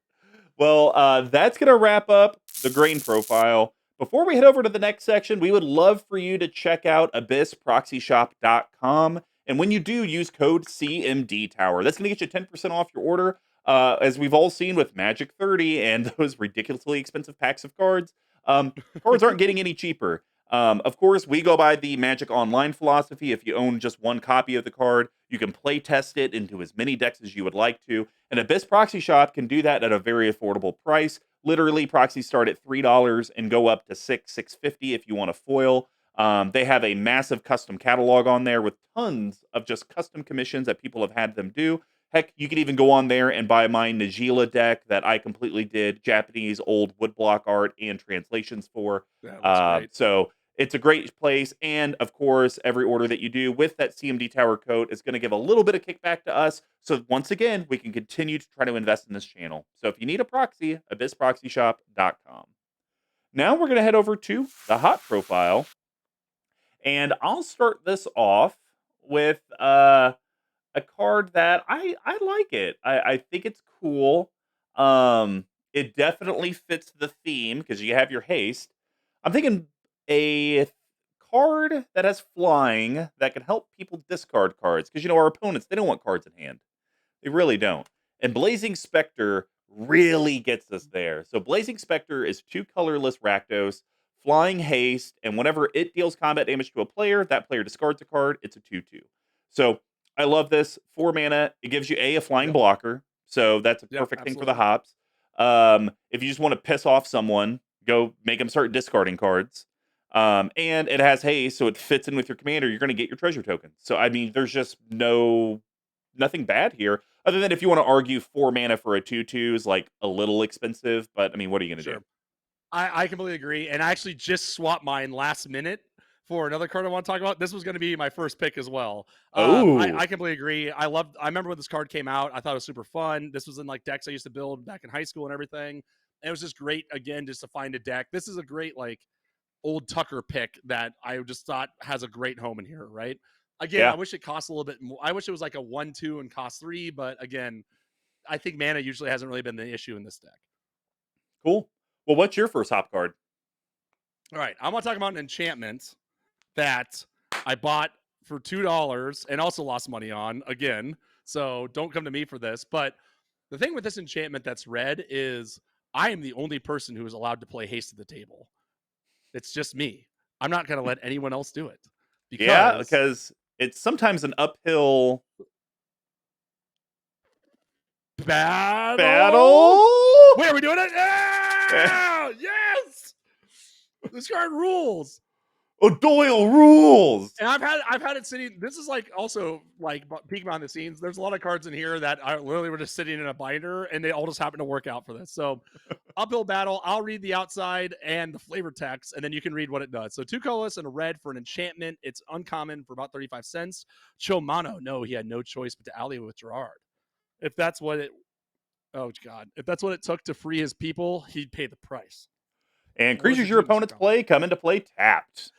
Well, that's going to wrap up the grain profile. Before we head over to the next section, we would love for you to check out abyssproxyshop.com. And when you do, use code CMD Tower. That's going to get you 10% off your order. As we've all seen with Magic 30 and those ridiculously expensive packs of cards, cards aren't getting any cheaper. Of course, we go by the Magic Online philosophy. If you own just one copy of the card, you can play test it into as many decks as you would like to. And Abyss Proxy Shop can do that at a very affordable price. Literally, proxies start at $3 and go up to $6.50 if you want a foil. They have a massive custom catalog on there with tons of just custom commissions that people have had them do. Heck, you can even go on there and buy my Najila deck that I completely did Japanese old woodblock art and translations for. That looks great. So it's a great place. And of course, every order that you do with that CMD Tower code is going to give a little bit of kickback to us. So once again, we can continue to try to invest in this channel. So if you need a proxy, abyssproxyshop.com. Now we're going to head over to the hot profile. And I'll start this off with a card that I like it. I think it's cool. It definitely fits the theme because you have your haste. I'm thinking a card that has flying that can help people discard cards because our opponents, they don't want cards in hand. They really don't. And Blazing Spectre really gets us there. So Blazing Spectre is 2 colorless Rakdos, flying haste, and whenever it deals combat damage to a player, that player discards a card. It's a 2/2. So I love this. 4 mana. It gives you a flying Yep. blocker. So that's a Yep, perfect thing for the absolutely. hops. If you just want to piss off someone, go make them start discarding cards. And it has haste, so it fits in with your commander. You're going to get your treasure tokens. So I mean, there's just nothing bad here, other than if you want to argue 4 mana for a 2/2 is like a little expensive. But I mean, what are you going to do? Sure. I completely agree. And I actually just swapped mine last minute for another card I want to talk about. This was going to be my first pick as well. Oh, I completely agree. I remember when this card came out, I thought it was super fun. This was in like decks I used to build back in high school and everything. And it was just great, again, just to find a deck. This is a great, like, old Tucker pick that I just thought has a great home in here, right? Again, I yeah, wish it cost a little bit more. I wish it was like a 1/2 and cost 3, but again, I think mana usually hasn't really been the issue in this deck. cool. Well, what's your first hop card? All right, I want to talk about an enchantment that I bought for $2 and also lost money on again. So don't come to me for this. But the thing with this enchantment that's red is I am the only person who is allowed to play Haste at the table. It's just me. I'm not going to let anyone else do it Yeah, because because it's sometimes an uphill battle. battle. Wait, are we doing it? Yeah! Yes! This card rules. Oh, Doyle rules. And I've had it sitting. This is like also like peek behind the scenes. There's a lot of cards in here that are literally were just sitting in a binder, and they all just happen to work out for this. So uphill battle. I'll read the outside and the flavor text, and then you can read what it does. So 2 colorless and a red for an enchantment. It's uncommon for about 35 cents. Chomano, no, he had no choice but to ally with Gerard. If that's what it, oh God, if that's what it took to free his people, he'd pay the price. And What does creatures it your do, Mr. opponents Collins? play come into play tapped.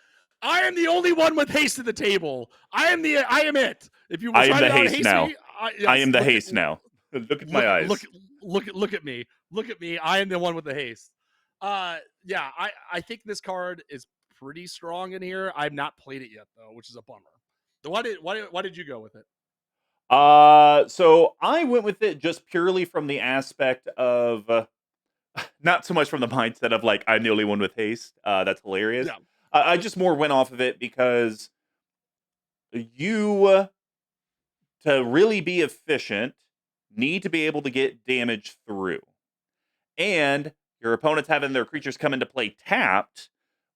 I am the only one with haste at the table. I am it. If you were I am trying the to out haste haste now. me, I yes, am the haste now. Look at my eyes. look at me. Look at me. I am the one with the haste. Yeah, I think this card is pretty strong in here. I've not played it yet though, which is a bummer. So why did you go with it? So I went with it just purely from the aspect of not so much from the mindset of like I'm the only one with haste. That's hilarious. Yeah, I just more went off of it because you to really be efficient need to be able to get damage through. And your opponents having their creatures come into play tapped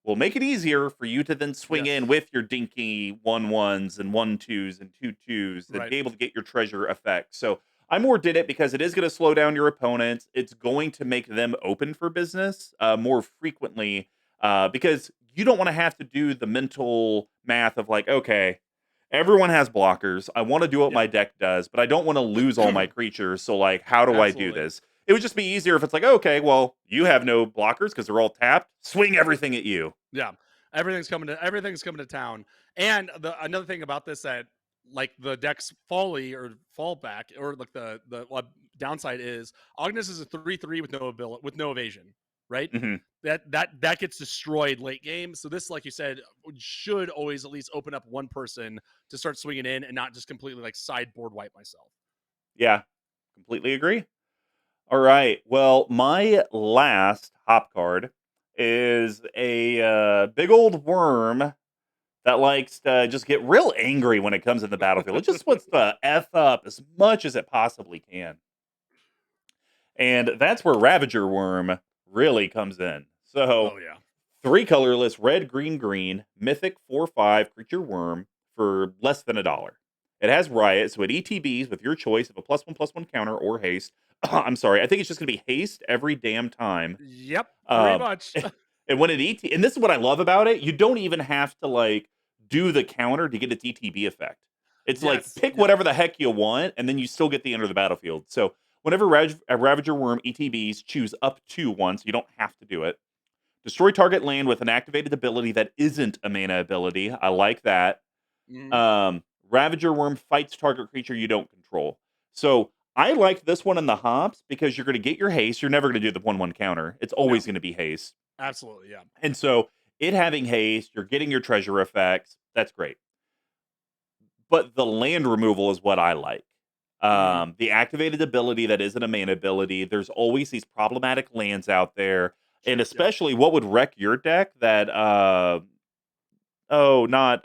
will make it easier for you to then swing in yes, with your dinky 1/1s and 1/2s and 2/2s and right. be able to get your treasure effect. So I more did it because it is going to slow down your opponents. It's going to make them open for business more frequently because you don't want to have to do the mental math of like, okay, everyone has blockers. I want to do what Yeah, my deck does, but I don't want to lose all my creatures. So like, how do I do absolutely. this? It would just be easier if it's like, okay, well, you have no blockers because they're all tapped. Swing everything at you. Yeah, everything's coming to town. And the another thing about this that like the deck's folly or fallback or like the downside is Ognis is a 3/3 with no ability with no evasion, right? Hmm. That gets destroyed late game. So this, like you said, should always at least open up one person to start swinging in and not just completely like sideboard wipe myself. Yeah, completely agree. All right. Well, my last hop card is a big old worm that likes to just get real angry when it comes in the battlefield. It just wants to F up as much as it possibly can. And that's where Ravager Worm really comes in. So, Oh yeah. 3 colorless, red, green, green, mythic 4/5 creature worm for less than $1. It has Riot, so it ETBs with your choice of a +1/+1 counter or haste. I'm sorry, I think it's just going to be haste every damn time. Yep, pretty Um, much. and when it and this is what I love about it, you don't even have to like do the counter to get its ETB effect. It's like Yes. pick Yep. whatever the heck you want, and then you still get the enter the battlefield. So whenever a Ravager Worm ETBs, choose up to one, so you don't have to do it. Destroy target land with an activated ability that isn't a mana ability. I like that. Mhm. Ravager Worm fights target creature you don't control. So I like this one in the hops because you're going to get your haste. You're never going to do the 1/1 counter. It's No, always going to be haste. absolutely. Yeah. And so it having haste, you're getting your treasure effects. That's great. But the land removal is what I like. Mhm. The activated ability that isn't a mana ability. There's always these problematic lands out there. And Sure. Yep. especially what would wreck your deck that oh, not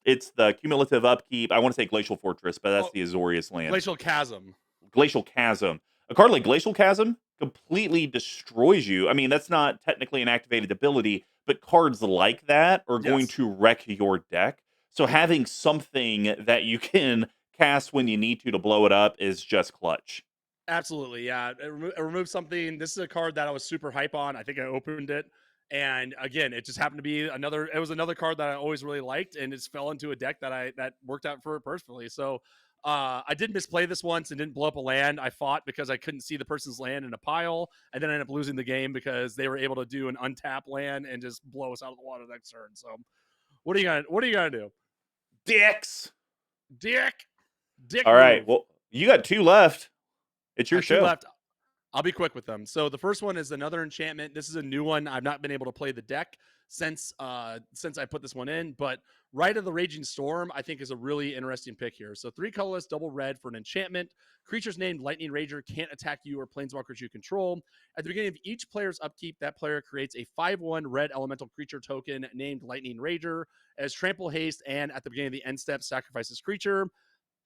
it's the cumulative upkeep. I want to say Glacial Fortress, but that's Oh, the Azorius land. Glacial Chasm. Glacial Chasm. A card like Glacial Chasm completely destroys you. I mean, that's not technically an activated ability, but cards like that are going Yes. to wreck your deck. So having something that you can cast when you need to blow it up is just clutch. Absolutely, yeah. It removed something. This is a card that I was super hype on. I think I opened it, and again, it just happened to be another. It was another card that I always really liked, and it just fell into a deck that worked out for it personally. So, I did misplay this once and didn't blow up a land. I fought because I couldn't see the person's land in a pile, and then I ended up losing the game because they were able to do an untap land and just blow us out of the water next turn. So, what are you gonna do, Dicks. Dick? Dick All right. move. Well, you got 2 left. It's I your have two show. left. I'll be quick with them. So the first one is another enchantment. This is a new one. I've not been able to play the deck since I put this one in, but Rite of the Raging Storm I think is a really interesting pick here. So 3 colorless, double red for an enchantment. Creatures named Lightning Rager can't attack you or planeswalkers you control. At the beginning of each player's upkeep, that player creates a 5/1 red elemental creature token named Lightning Rager as trample haste, and at the beginning of the end step, sacrifices creature.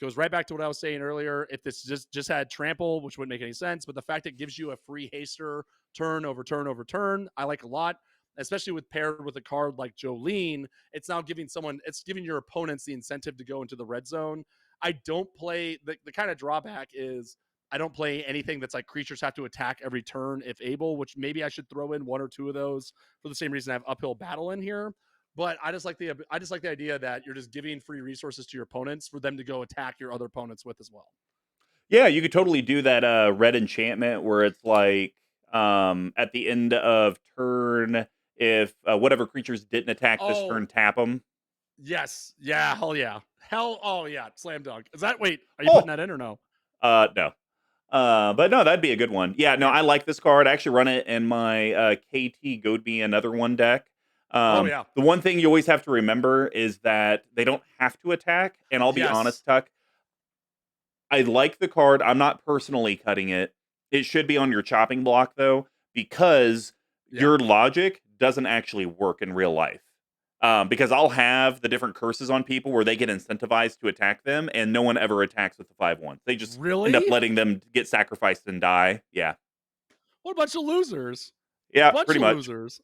Goes right back to what I was saying earlier. If this just had trample, which wouldn't make any sense, but the fact it gives you a free haster turn over turn over turn, I like a lot. Especially with paired with a card like Jolene, it's now it's giving your opponents the incentive to go into the red zone. I don't play the kind of drawback is I don't play anything that's like creatures have to attack every turn if able, which maybe I should throw in 1 or 2 of those for the same reason I have uphill battle in here. But I just like the idea that you're just giving free resources to your opponents for them to go attack your other opponents with as well. Yeah, you could totally do that red enchantment where it's like at the end of turn if whatever creatures didn't attack this Oh turn tap them. yes, yeah, hell yeah, oh yeah, slam dunk. Is that wait? Are you putting Oh, that in or no? no. But no, that'd be a good one. Yeah, no, Yeah. I like this card. I actually run it in my KT Goad Me Another One deck. Oh yeah. The one thing you always have to remember is that they don't have to attack. And I'll be Yes. honest, Tuck, I like the card. I'm not personally cutting it. It should be on your chopping block though, because Yeah. your logic doesn't actually work in real life. Because I'll have the different curses on people where they get incentivized to attack them, and no one ever attacks with the 5/1. They just end up Really? letting them get sacrificed and die. Yeah, What a bunch of losers. yeah, Bunch pretty of much. losers.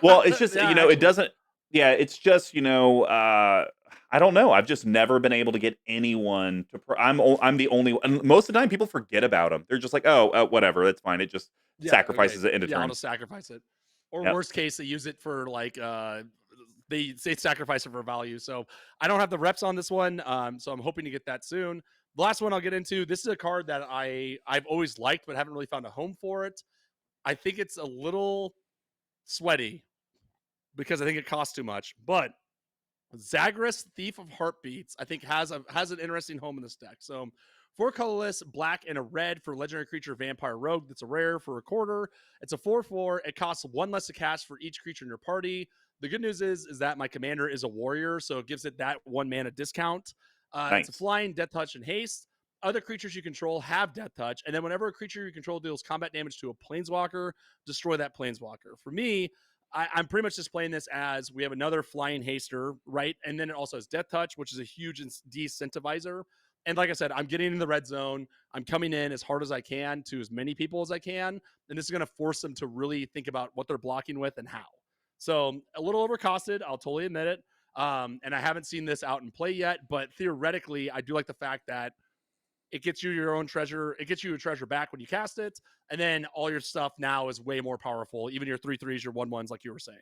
Well, it's just Yeah, it actually. doesn't. Yeah, it's just I don't know. I've just never been able to get anyone to. I'm the only. And most of the time, people forget about them. They're just like, oh, whatever, that's fine. It just Yeah. Okay. sacrifices it into Yeah, I'll turn. just sacrifice it. Or Yep. worst case, they use it for like they sacrifice it for value. So I don't have the reps on this one. So I'm hoping to get that soon. The last one I'll get into. This is a card that I've always liked, but haven't really found a home for it. I think it's a little sweaty because I think it costs too much. But Zagreus, Thief of Heartbeats, I think has an interesting home in this deck. So 4 colorless, black and a red for legendary creature Vampire Rogue. That's a rare for a quarter. It's a 4/4. It costs 1 less to cast for each creature in your party. The good news is that my commander is a warrior, so it gives it that 1 mana discount. It's a Nice. flying, death touch, and haste. other creatures you control have Death Touch, and then whenever a creature you control deals combat damage to a Planeswalker, destroy that Planeswalker. For me, I'm pretty much just playing this as we have another flying haster, right? And then it also has Death Touch, which is a huge de-incentivizer. And like I said, I'm getting in the red zone. I'm coming in as hard as I can to as many people as I can. And this is going to force them to really think about what they're blocking with and how. So a little overcosted, I'll totally admit it. And I haven't seen this out in play yet, but theoretically, I do like the fact that it gets you your own treasure. It gets you a treasure back when you cast it. And then all your stuff now is way more powerful. Even your 3/3s, your 1/1s, like you were saying.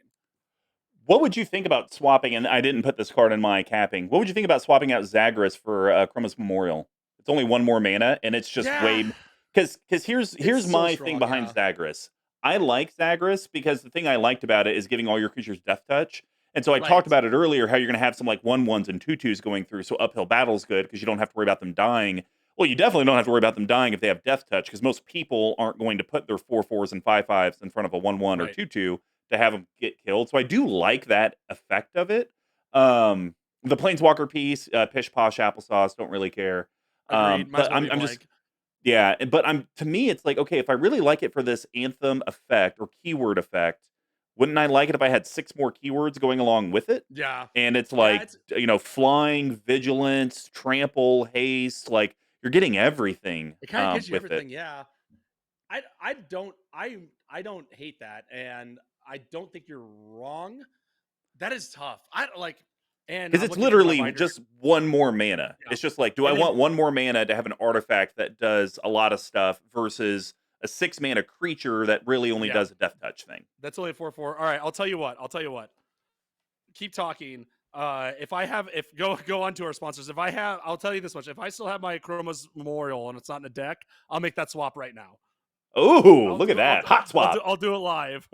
What would you think about swapping? And I didn't put this card in my capping. What would you think about swapping out Zagreus for Chroma's Memorial? It's only one more mana, and it's just Yeah. way because here's so my strong, thing behind yeah. Zagreus. I like Zagreus because the thing I liked about it is giving all your creatures Death Touch. And so I talked Right. about it earlier how you're going to have some like 1/1s and 2/2s going through. So uphill battle's good because you don't have to worry about them dying. Well, you definitely don't have to worry about them dying if they have Death Touch because most people aren't going to put their 4/4s and 5/5s in front of a 1/1 or Right. 2/2 to have them get killed. So I do like that effect of it. The Planeswalker piece, pish posh applesauce, don't really care. Agreed. Might as But well be I'm just blank. yeah, but I'm to me it's like okay, if I really like it for this anthem effect or keyword effect, wouldn't I like it if I had 6 more keywords going along with it? Yeah. And it's Yeah. like, flying, vigilance, trample, haste, like you're getting everything It kind of gives you with it. everything. Yeah. I don't hate that, and I don't think you're wrong. That is tough. I like, and Because I'm it's looking through my literally binder. just one more mana. Yeah. It's just like, do I And then want one more mana to have an artifact that does a lot of stuff versus a 6 mana creature that really only yeah, does a death touch thing? that's only a 4/4. All right, I'll tell you what. Keep talking. If I have, if go on to our sponsors. If I have, I'll tell you this much. If I still have my Chroma's Memorial and it's not in a deck, I'll make that swap right now. Oh, I'll look at do. that. Hot swap. I'll do it live.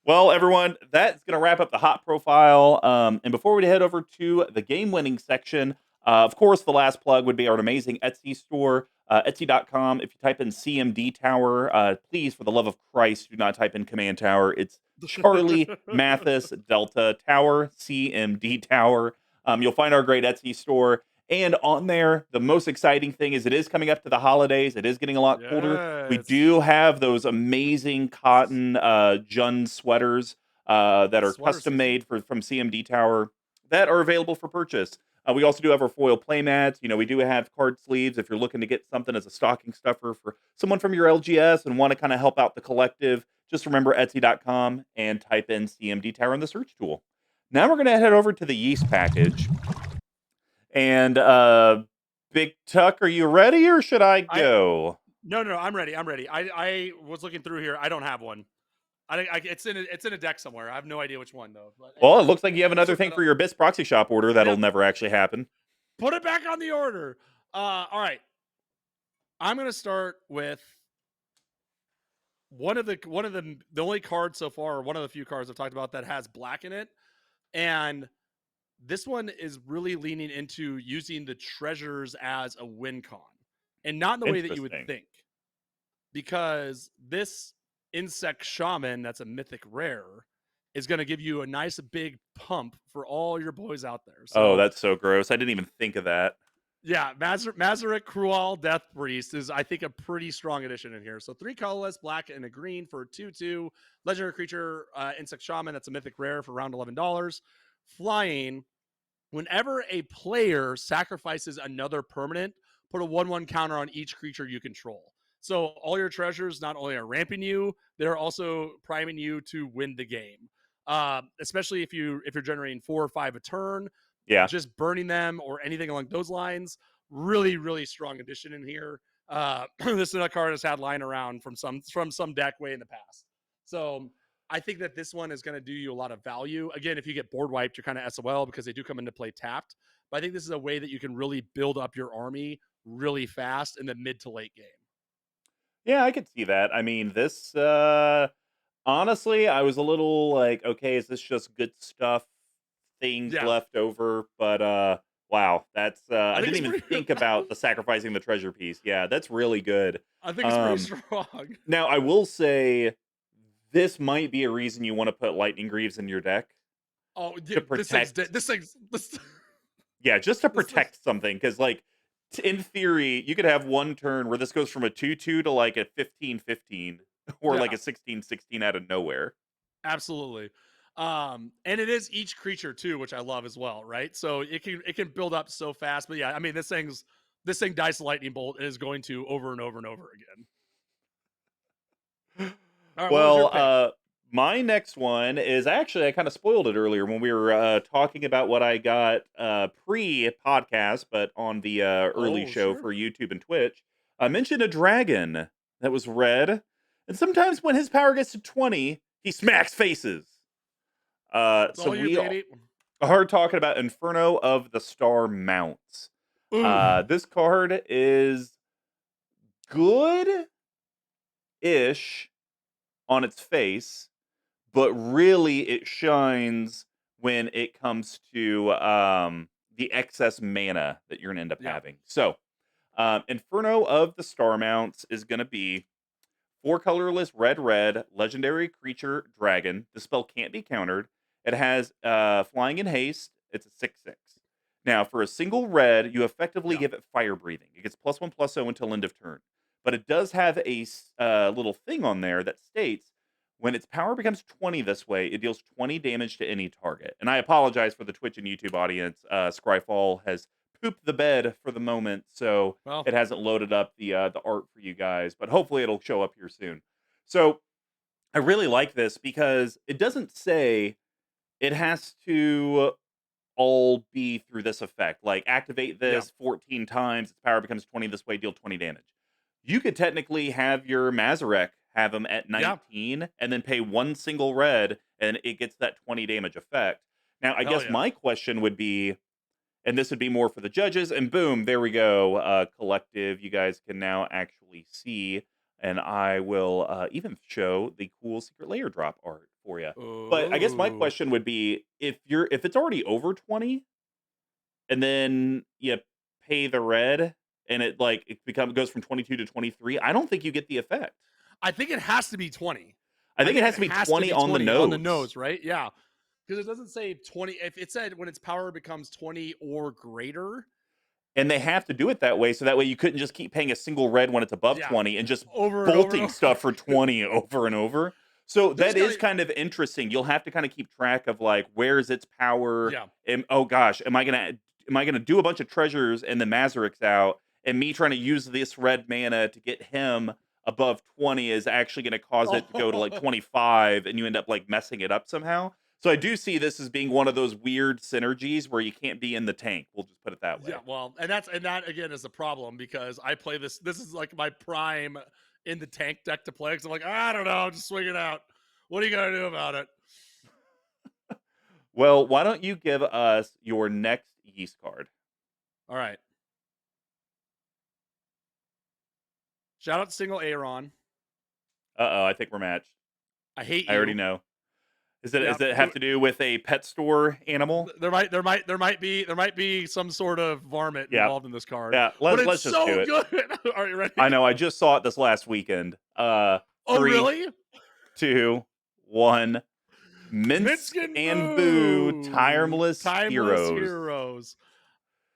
Well, everyone, that's going to wrap up the hot profile. And before we head over to the game winning section, of course, the last plug would be our amazing Etsy store, Etsy.com. If you type in CMD Tower, please, for the love of Christ, do not type in Command Tower. It's Charlie Mathis Delta Tower, CMD Tower. You'll find our great Etsy store. And on there, the most exciting thing is it is coming up to the holidays. It is getting a lot colder. We Yes. do have those amazing cotton Jund sweaters that It's are sweater custom season. made from CMD Tower that are available for purchase. We also do have our foil playmats. We do have card sleeves if you're looking to get something as a stocking stuffer for someone from your LGS and want to kind of help out the collective. Just remember Etsy.com and type in CMD Tower in the search tool. Now we're going to head over to the yeast package. And Big Tuck, are you ready or should I I go? no, I'm ready. I'm ready. I was looking through here. I don't have one. It's in a deck somewhere. I have no idea which one though. But Well, it anyways, looks like you have let's another look thing that for up. your BIS proxy shop order that'll Yep. never actually happen. Put it back on the order. All right. I'm gonna start with the only card so far, or one of the few cards I've talked about that has black in it, and this one is really leaning into using the treasures as a win con, and not in the way that you would Interesting. think, because this insect shaman that's a mythic rare is going to give you a nice big pump for all your boys out there. Oh, So that's so gross. I didn't even think of that. yeah, Mazarek Cruel Death Priest is, I think, a pretty strong addition in here. So 3 colorless, black and a green for 2/2. Legendary creature, insect shaman. That's a mythic rare for around $11. Flying. Whenever a player sacrifices another permanent, put a 1/1 counter on each creature you control. So all your treasures not only are ramping you, they're also priming you to win the game. Especially if you're generating 4 or 5 a turn, Yeah. just burning them or anything along those lines. Really, really strong addition in here. This is a card has had lying around from some deck way in the past. So I think that this one is going to do you a lot of value. Again, if you get board wiped, you're kind of SOL because they do come into play tapped. But I think this is a way that you can really build up your army really fast in the mid to late game. Yeah, I could see that. I mean, this honestly, I was a little like, okay, is this just good stuff things Yeah, left over? But wow, that's I I think didn't it's even pretty. think about the sacrificing the treasure piece. Yeah, that's really good. I think it's pretty Um strong. Now I will say this might be a reason you want to put lightning greaves in your deck Oh, yeah, to protect this yeah, just to this thing. protect something because like in theory, you could have one turn where this goes from a 2/2 to like a 15/15 or like Yeah, a 16/16 out of nowhere. absolutely. And it is each creature too, which I love as well, right? So it can build up so fast. But yeah, I mean this thing dies lightning bolt and is going to over and over and over again. All right, what was your Well, pick? my next one is actually I kind of spoiled it earlier when we were talking about what I got pre-podcast, but on the early Oh, show sure. for YouTube and Twitch. I mentioned a dragon that was red, and sometimes when his power gets to 20, he smacks faces. It's So all you, we baby. are talking about Inferno of the Star Mounts. Ooh. This card is good-ish on its face, but really it shines when it comes to the excess mana that you're going to end up Yeah. having. So, Inferno of the Star Mounts is going to be 4 colorless red red legendary creature dragon. The spell can't be countered. It has flying and haste. It's a 6/6. Now, for a single red, you effectively Yeah. give it fire breathing. It gets +1/+0 until end of turn. But it does have a little thing on there that states when its power becomes 20 this way, it deals 20 damage to any target. And I apologize for the Twitch and YouTube audience. Scryfall has pooped the bed for the moment, so Well, it hasn't loaded up the art for you guys, but hopefully it'll show up here soon. So I really like this because it doesn't say it has to all be through this effect. Like activate yeah. this 14 times, its power becomes 20 this way, deal 20 damage. You could technically have your Mazarek have him at Yeah. 19 and then pay one single red and it gets that 20 damage effect. Now, I Hell guess yeah. my question would be, and this would be more for the judges, and boom, there we go. Collective, you guys can now actually see, and I will even show the cool secret layer drop art for you. But I guess my Ooh. question would be if it's already over 20 and then you pay the red and it goes from 22 to 23, I don't think you get the effect. I think it has to be 20. I I think it think has it to be has to 20 be on the 20 on the nose. nose, right? Yeah. Because it doesn't say 20. If it said when its power becomes 20 or greater, And they have to do it that way, so that way you couldn't just keep paying a single red when it's above yeah, 20 and just over and over and bolting over. stuff for 20 over and over. So There's that is gotta kind of interesting. You'll have to kind of keep track of like where's its power. yeah. Oh gosh, am I gonna do a bunch of treasures and the Mazarek's out, and me trying to use this red mana to get him above 20 is actually going to cause it to go to like Oh, 25, and you end up like messing it up somehow. So I do see this as being one of those weird synergies where you can't be in the tank. We'll just put it that yeah, way. well, and that again is a problem because I play this. This is like my prime in the tank deck to play. Because I'm like, I don't know, just swing it out. What are you gonna do about it? Well, why don't you give us your next yeast card? All right. Shout out to single Aaron. Uh-oh, I think we're matched. I hate I already you. know. Does Yeah. it have to do with a pet store animal? There might be some sort of varmint Yeah. involved in this card, Yeah, but it's let's just do so it. good. Are you I ready? know, I just saw it this last weekend. Oh, 3, really? 2, 1. Minsk Minskin and Boo, Boo, Timeless Timeless Heroes. Heroes.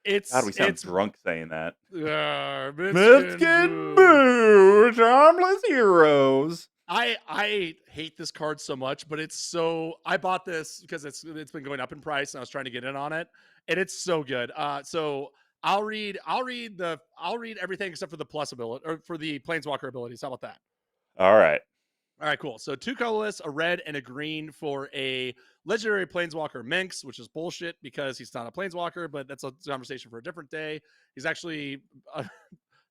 God, It's we sound it's drunk saying that. Minsk Minskin and Boo. Boo, Timeless Heroes. I hate this card so much, but it's so I bought this because it's been going up in price and I was trying to get in on it, and it's so good. So I'll read everything except for the plus ability or for the planeswalker abilities. How about that? All right. All right, cool. So 2 colorless, a red and a green for a legendary planeswalker Minx, which is bullshit because he's not a planeswalker, but that's a conversation for a different day. He's actually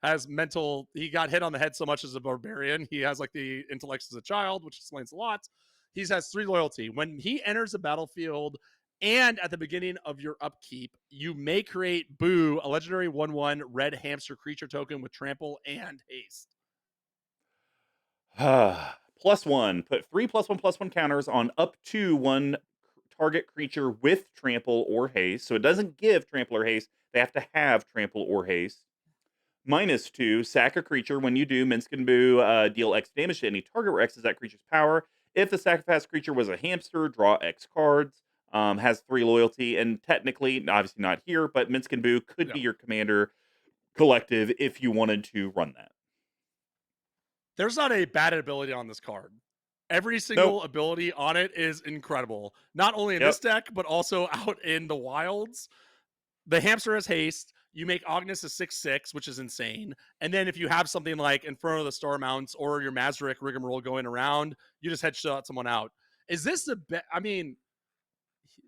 has mental. He got hit on the head so much as a barbarian. He has like the intellects as a child, which explains a lot. He has 3 loyalty. When he enters the battlefield and at the beginning of your upkeep, you may create Boo, a legendary 1/1 red hamster creature token with trample and haste. +1. Put 3 +1/+1 counters on up to one target creature with trample or haste. So it doesn't give trample or haste. They have to have trample or haste. -2. Sack a creature. When you do, Minsk and Boo deal X damage to any target where X is that creature's power. If the sacrificed creature was a hamster, draw X cards. Has 3 loyalty, and technically, obviously not here, but Minsk and Boo could Yeah. be your commander collective if you wanted to run that. There's not a bad ability on this card. Every Nope. single ability on it is incredible. Not only in Yep. this deck, but also out in the wilds. The hamster has haste. You make Ognis a 6/6, which is insane. And then if you have something like Inferno of the Star Mounts or your Mazarek rigmarole going around, you just headshot someone out. Is this the best? I mean,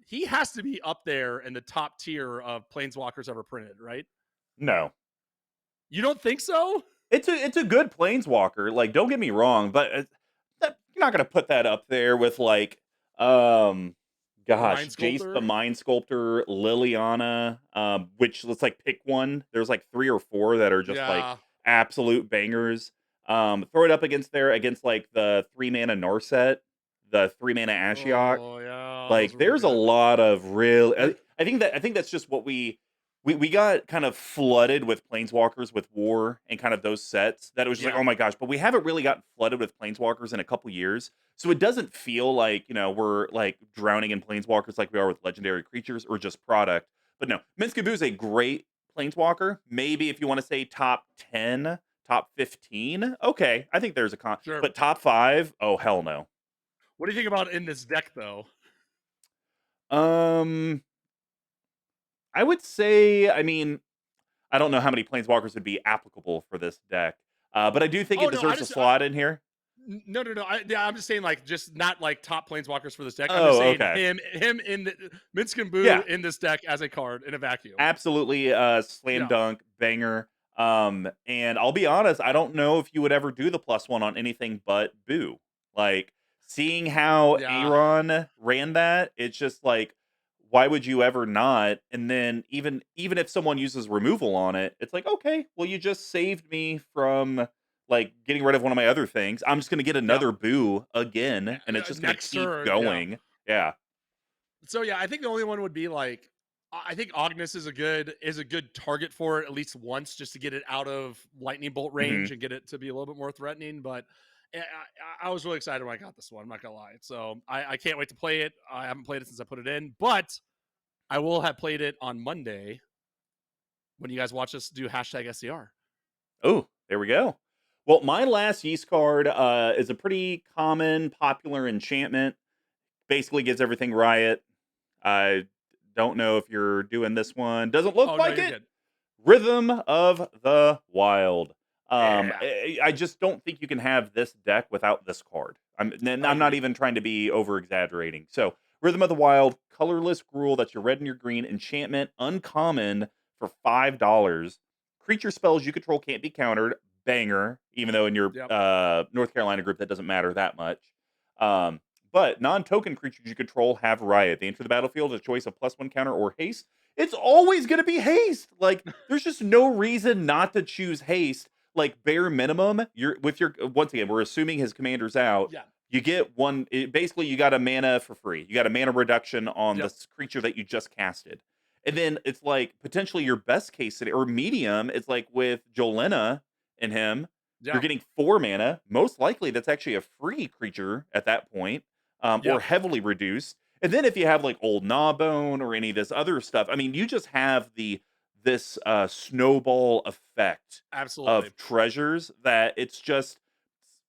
he has to be up there in the top tier of planeswalkers ever printed, right? No. You don't think so? It's a good planeswalker. Like, don't get me wrong, but you're not gonna put that up there with like, um, The gosh, Mind Jace the Sculptor? Mind Sculptor, Liliana. Which let's like pick one. There's like 3 or 4 that are just like Yeah. absolute bangers. Throw it up against like the 3 mana Narset, the 3 mana Ashiok. Oh, yeah. Those Like, are really there's a good. lot of real. I think that's just what we got kind of flooded with planeswalkers with war and kind of those sets that it was just like, Yeah. oh my gosh, but we haven't really gotten flooded with planeswalkers in a couple years. So it doesn't feel like, we're like drowning in planeswalkers like we are with legendary creatures or just product. But no, Minscabu is a great planeswalker. Maybe if you want to say top 10, top 15, okay, I think there's a Sure. but top 5, oh hell no. What do you think about in this deck, though? Um I would say, I mean, I don't know how many planeswalkers would be applicable for this deck, but I do think Oh, it no. I deserves a just, slot in here. no, no, no. Yeah, I'm just saying, like, just not like top planeswalkers for this deck. I'm just Oh, saying okay. him in the Minskin Boo Yeah, in this deck as a card in a vacuum. absolutely, slam Yeah. dunk banger. And I'll be honest, I don't know if you would ever do the +1 on anything but Boo. Like, seeing how Yeah. Aaron ran that, it's just like, why would you ever not? And then even if someone uses removal on it, it's like, okay, well, you just saved me from like getting rid of one of my other things. I'm just gonna get Yep. another Boo again, and it's just gonna Next keep turn. Yeah. going. Yeah. So yeah, I think the only one would be like, I think Ognis is a good target for it at least once, just to get it out of lightning bolt range hmm and get it to be a little bit more threatening. But I was really excited when I got this one. I'm not gonna lie. So I can't wait to play it. I haven't played it since I put it in, but I will have played it on Monday when you guys watch us do #SCR. Oh, there we go. Well, my last yeast card is a pretty common, popular enchantment. Basically gives everything riot. I don't know if you're doing this one. Doesn't look Oh no, like you're it. good. Rhythm of the Wild. Yeah, I just don't think you can have this deck without this card. I'm not agreed. even trying to be over exaggerating. So, Rhythm of the Wild, colorless Gruul. That's your red and your green enchantment, uncommon for $5. Creature spells you control can't be countered. Banger. Even though in your Yep. North Carolina group that doesn't matter that much. Um, but non-token creatures you control have riot. They enter the battlefield with a choice of +1 counter or haste. It's always going to be haste. Like, there's just no reason not to choose haste. Like, bare minimum, you're with your once again, we're assuming his commander's out. Yeah. You get one. Basically, you got a mana for free. You got a mana reduction on Yep. this creature that you just casted, and then it's like potentially your best case scenario or medium. It's like with Jolena and him, you're Yeah. getting 4 mana. Most likely, that's actually a free creature at that point, or Yep. heavily reduced. And then if you have like old Gnawbone or any of this other stuff, I mean, you just have this snowball effect Absolutely. of treasures that it's just.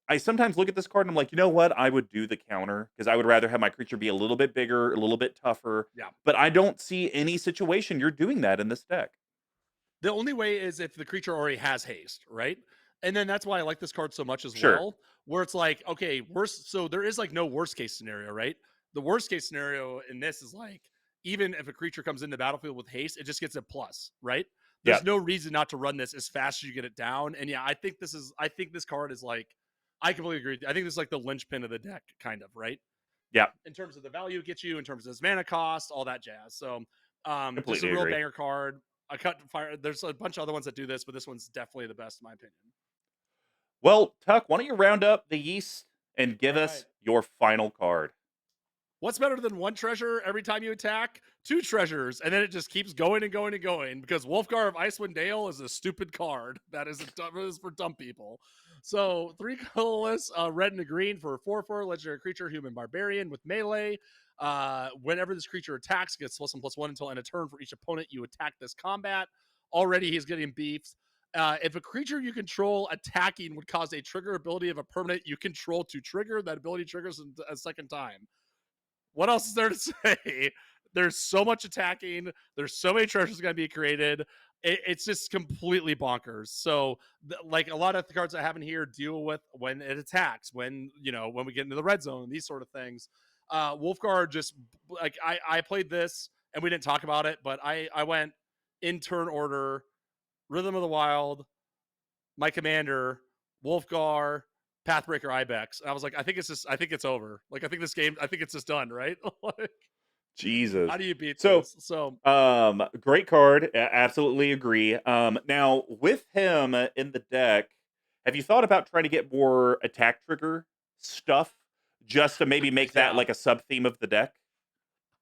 I sometimes look at this card and I'm like, you know what? I would do the counter because I would rather have my creature be a little bit bigger, a little bit tougher. Yeah. But I don't see any situation you're doing that in this deck. The only way is if the creature already has haste, right? And then that's why I like this card so much as Sure. well, where it's like, okay, worst. So there is like no worst case scenario, right? The worst case scenario in this is like, even if a creature comes into the battlefield with haste, it just gets a plus, right? Yeah. There's no reason not to run this as fast as you get it down. And yeah, I think this card is like, I completely agree. I think this is like the linchpin of the deck, kind of, right? Yeah. In terms of the value it gets you, in terms of its mana cost, all that jazz. So, just a Completely real agree. banger card. I cut fire. There's a bunch of other ones that do this, but this one's definitely the best in my opinion. Well, Tuck, why don't you round up the yeast and All give right. us your final card? What's better than one treasure every time you attack? Two treasures, and then it just keeps going and going and going because Wolfgar of Icewind Dale is a stupid card. That is for dumb people. So 3 colorless, red and a green for a 4/4 legendary creature, human barbarian with melee. Whenever this creature attacks, gets +1/+1 until end of turn for each opponent you attack this combat. Already he's getting beefs. If a creature you control attacking would cause a trigger ability of a permanent you control to trigger, that ability triggers a second time. What else is there to say? There's so much attacking. There's so many treasures going to be created. It's just completely bonkers. So, like a lot of the cards I have in here deal with when it attacks, when when we get into the red zone, these sort of things. Wolfguard just like I played this and we didn't talk about it, but I went in turn order, Rhythm of the Wild, my commander, Wolfgar, Pathbreaker, Ibex. I was like, I think it's over. Like, I think this game, I think it's just done, right? Like, Jesus. how do you beat So, this? So great card. Absolutely agree. Now with him in the deck, have you thought about trying to get more attack trigger stuff just to maybe make that yeah, like a sub theme of the deck?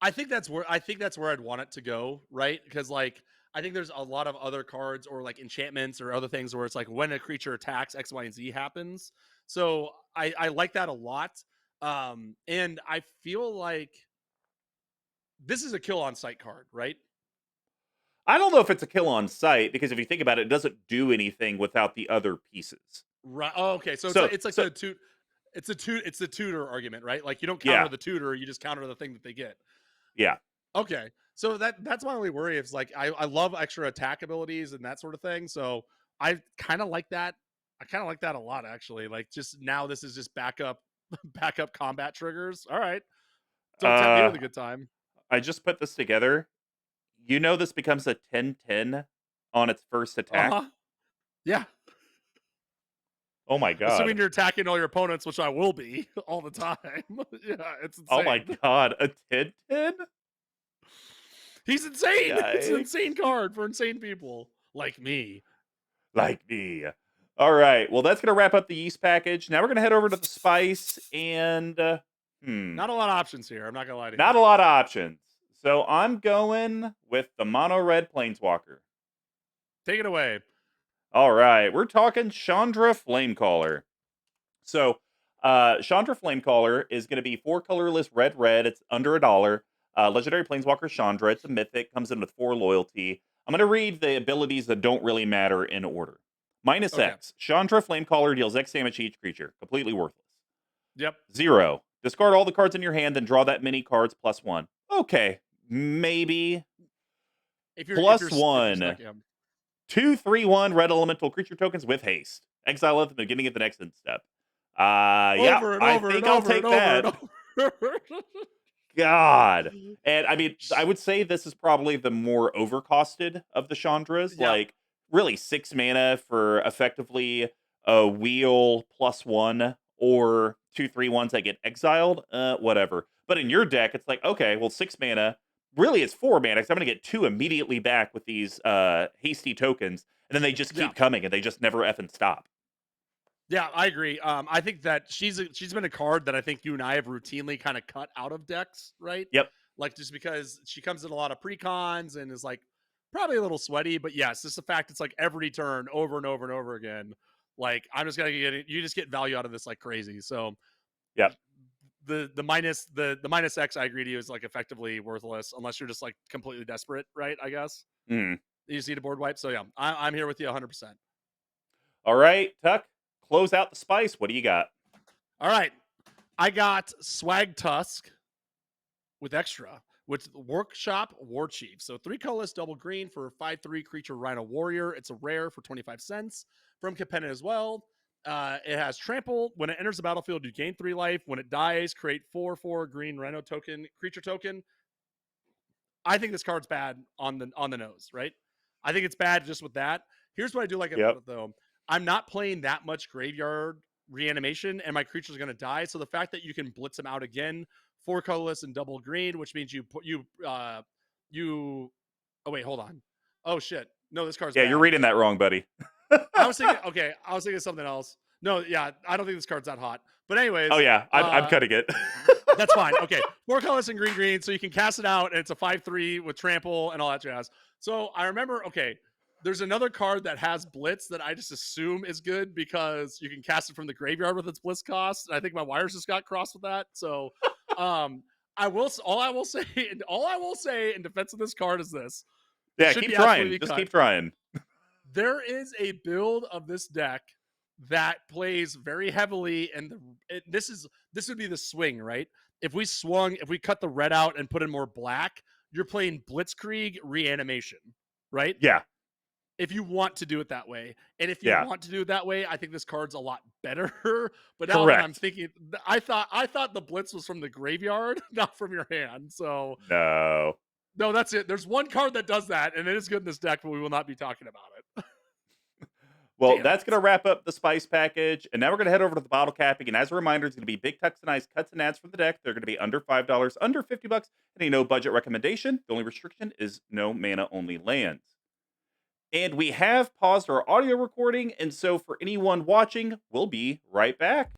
I think that's where I'd want it to go, right? Because like I think there's a lot of other cards or like enchantments or other things where it's like when a creature attacks, X, Y, and Z happens. So I like that a lot. And I feel like this is a kill on sight card, right? I don't know if it's a kill on sight because if you think about it, it doesn't do anything without the other pieces. Right. Oh, okay. So So, it's like so it's the tutor argument, right? Like you don't counter yeah, the tutor, you just counter the thing that they get. yeah. Okay. So that's my only worry. It's like I love extra attack abilities and that sort of thing. So I kind of like that. I kind of like that a lot actually. Like just now this is just backup backup combat triggers. All right. Don't tempt me with Uh, a good time. I just put this together. You know, this becomes a 10-10 on its first attack. Uh-huh. Yeah. Oh my god. Assuming you're attacking all your opponents, which I will be all the time. Yeah, it's Oh my insane. god, a 10-10? He's insane. It's an Yikes. insane card for insane people like me. Like me. All right. Well, that's going to wrap up the yeast package. Now we're going to head over to the spice and Not a lot of options here. I'm not gonna lie to you. not a lot of options. So I'm going with the mono red planeswalker. Take it away. All right. We're talking Chandra Flamecaller. So, Chandra Flamecaller is going to be 4 colorless red red. It's under $1. Legendary Planeswalker Chandra. It's a mythic. Comes in with 4 loyalty. I'm going to read the abilities that don't really matter in order. Minus Okay. X. Chandra Flamecaller deals X damage to each creature. Completely worthless. Yep. 0. Discard all the cards in your hand, then draw that many cards plus 1. Okay. Maybe. Plus If you're stuck, 1. yeah. 2/3/1 red elemental creature tokens with haste. Exile at the beginning of the next end step. Yeah, Over and I over and think I'll over and take over and that. over. God. And I mean, I would say this is probably the more overcosted of the Chandras. Yep. Like, really, 6 mana for effectively a wheel plus 1 or 2/3/1s that get exiled. Whatever. But in your deck, it's like, okay, well, 6 mana. Really, it's 4 mana because I'm going to get 2 immediately back with these hasty tokens. And then they just Yeah. keep coming and they just never effing stop. Yeah, I agree. I think that she's been a card that I think you and I have routinely kind of cut out of decks, right? Yep. Like just because she comes in a lot of precons and is like probably a little sweaty, but yes, just the fact it's like every turn over and over and over again. Like I'm just gonna get it. You just get value out of this like crazy. So Yep. the minus X, I agree to you, is like effectively worthless unless you're just like completely desperate, right? I guess Mm. you just need a board wipe. So yeah, I'm here with you 100%. All right, Tuck, close out the spice. What do you got? All right, I got Swag Tusk with extra with Workshop War Chief. So 3 colorless double green for 5/3 creature Rhino Warrior. It's a rare for 25 cents from Capenna as well. It has trample. When it enters the battlefield, you gain 3 life. When it dies, create 4/4 green Rhino token creature token. I think this card's bad on the nose, right? I think it's bad just with that. Here's what I do like about Yep. it though. I'm not playing that much graveyard reanimation, and my creature's going to die. So the fact that you can blitz them out again, 4 colorless and double green, which means you put you. Oh wait, hold on. Oh shit, no, this card's Yeah, you're bad. reading that wrong, buddy. I was thinking, okay, I was thinking something else. No, yeah, I don't think this card's that hot. But Oh anyways, yeah, I'm cutting it. that's fine. Okay. 4 colors and green, green. So you can cast it out, and it's a 5/3 with trample and all that jazz. So I remember, okay, there's another card that has Blitz that I just assume is good because you can cast it from the graveyard with its Blitz cost. And I think my wires just got crossed with that. So all I will say in defense of this card is this. Yeah, Should keep be trying. absolutely Just cut. keep trying. There is a build of this deck that plays very heavily, and this would be the swing, right? If we cut the red out and put in more black, you're playing Blitzkrieg Reanimation, right? Yeah, If you want to do it that way. And if you yeah, want to do it that way, I think this card's a lot better. But now that I'm correct. thinking, I thought the blitz was from the graveyard, not from your hand. So No. no, that's it. There's one card that does that, and it is good in this deck, but we will not be talking about it. Well, Damn that's it. going to wrap up the spice package. And now we're going to head over to the bottle capping. And as a reminder, it's going to be big tucks and ice cuts and ads from the deck. They're going to be under $5, under $50, and a no budget recommendation. The only restriction is no mana only lands. And we have paused our audio recording. And so for anyone watching, we'll be right back.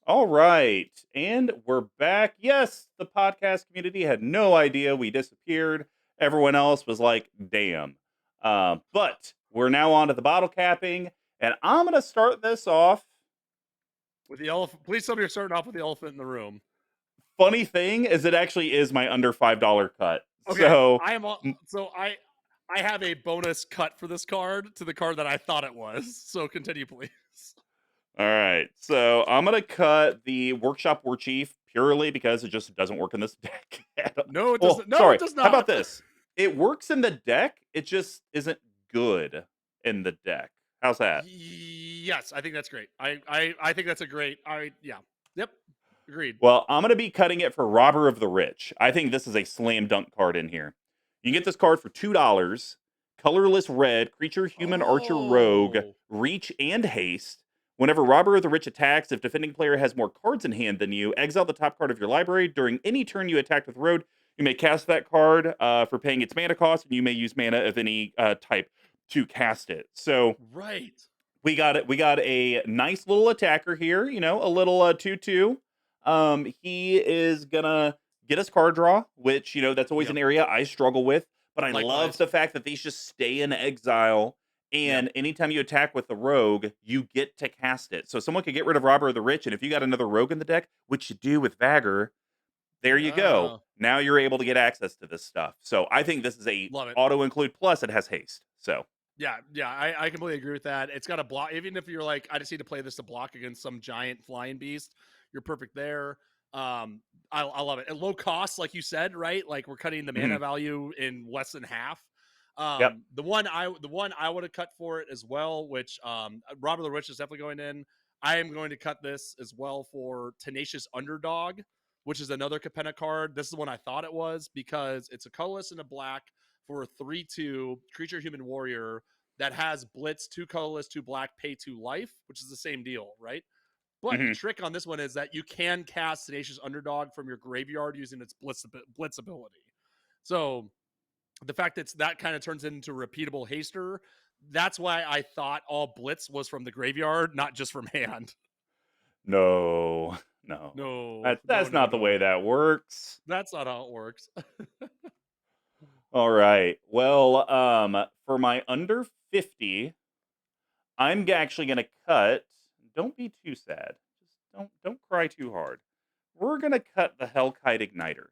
All right. And we're back. Yes, the podcast community had no idea we disappeared. Everyone else was like, damn. But we're now on to the bottle capping. And I'm going to start this off. With the elephant, please tell me you're starting off with the elephant in the room. Funny thing is, it actually is my under $5 cut. Okay, So, I am. So I have a bonus cut for this card to the card that I thought it was. So continue, please. all right. So I'm going to cut the Workshop War Chief purely because it just doesn't work in this deck. No, it Well, doesn't. No, sorry. it does How about not. this? It works in the deck. It just isn't good in the deck. How's that? Yes, I think that's great. I think that's a great. Yeah. Yep. Agreed. Well, I'm going to be cutting it for Robber of the Rich. I think this is a slam dunk card in here. You can get this card for $2. Colorless red, creature, human, archer, rogue, reach, and haste. Whenever Robber of the Rich attacks, if defending player has more cards in hand than you, exile the top card of your library. During any turn you attack with road, you may cast that card for paying its mana cost, and you may use mana of any type to cast it. So right, we got it. We got a nice little attacker here. You know, a little 2/2. He is gonna get us card draw, which that's always an area I struggle with. But I love the fact that these just stay in exile. And anytime you attack with the rogue, you get to cast it. So someone could get rid of Robber of the Rich, and if you got another rogue in the deck, which you do with Vagr, there you go. Now you're able to get access to this stuff. So I think this is a auto include, plus it has haste. So yeah, I completely agree with that. It's got a block. Even if you're like, I just need to play this to block against some giant flying beast, you're perfect there. I love it. At low cost, like you said, right? Like we're cutting the mana Mhm. value in less than half. Yep. The one I would have cut for it as well, which Robert the Rich is definitely going in. I am going to cut this as well for Tenacious Underdog, which is another Capenna card. This is the one I thought it was because it's a colorless and a black for a 3/2 creature human warrior that has Blitz, 2 colorless, 2 black, pay 2 life, which is the same deal, right? But the Mhm. trick on this one is that you can cast Tenacious Underdog from your graveyard using its Blitz ability. So the fact that kind of turns into a repeatable haster, that's why I thought all Blitz was from the graveyard, not just from hand. No. No. No, no, That's no, not the way no. that works. That's not how it works. All right. Well, for my under 50, I'm actually going to cut. Don't be too sad. Just don't cry too hard. We're going to cut the Hellkite Igniter.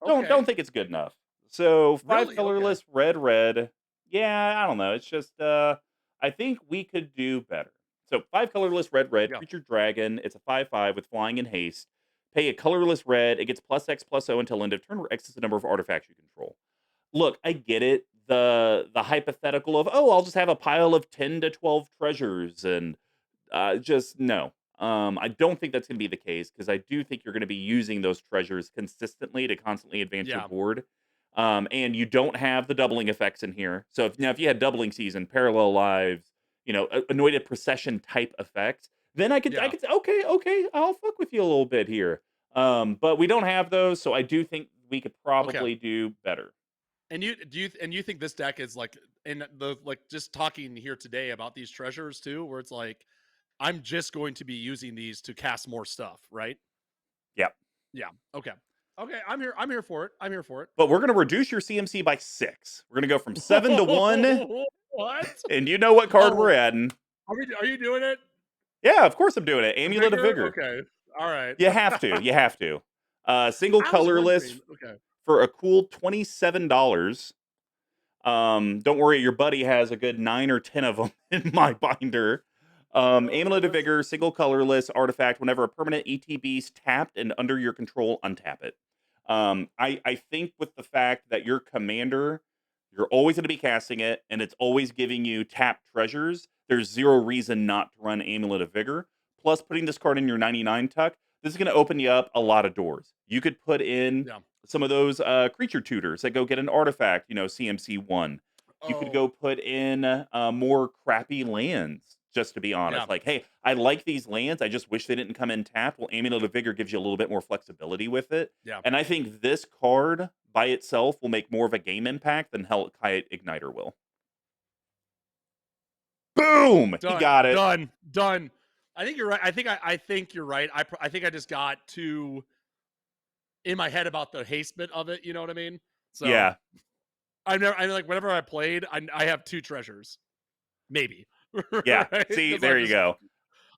Don't Okay. think it's good enough. So 5 Really? Okay. colorless red. Yeah, I don't know. It's just I think we could do better. So 5 colorless red Yeah. creature dragon. It's a 5/5 with flying and haste. Pay a colorless red. It gets +X+0 until end of turn, where X is the number of artifacts you control. Look, I get it. The hypothetical of, oh, I'll just have a pile of 10 to 12 treasures and just no. I don't think that's going to be the case because I do think you're going to be using those treasures consistently to constantly advance your Yeah. board. And you don't have the doubling effects in here. So if you had doubling season, parallel lives, anointed procession type effects, then I Yeah. could say, okay, I'll fuck with you a little bit here. But we don't have those, so I do think we could Okay. probably do better. And you think this deck is like in the like just talking here today about these treasures too, where it's like I'm just going to be using these to cast more stuff, right? Yeah. Yeah. Okay. Okay. I'm here for it. I'm here for it. But we're going to reduce your CMC by 6. We're going to go from 7 to 1. What? And you know what card we're Oh, adding. are you doing it? Yeah, of course I'm doing it. The Amulet of vigor? Vigor. Okay. All right. You have to. You have to. Single I was colorless wondering. Okay. for a cool $27. Don't worry, your buddy has a good 9 or 10 of them in my binder. Amulet of That's Vigor, single colorless artifact. Whenever a permanent ETB's tapped and under your control, untap it. I think with the fact that your commander, you're always going to be casting it, and it's always giving you tapped treasures. There's zero reason not to run Amulet of Vigor. Plus, putting this card in your 99 tuck, this is going to open you up a lot of doors. You could put in yeah. some of those creature tutors that go get an artifact, CMC 1. You could Oh, go put in more crappy lands, just to be yeah. honest. Like, hey, I like these lands. I just wish they didn't come in tapped. Well, Amulet of Vigor gives you a little bit more flexibility with it. Yeah. And I think this card by itself will make more of a game impact than Hellkite Igniter will. Boom! He Done. got it. Done. Done. I think you're right. I think you're right. I think I just got too in my head about the haste bit of it. You know what I mean? So Yeah. I like whenever I played, I have 2 treasures, maybe. Yeah. Right? See, Because there you go.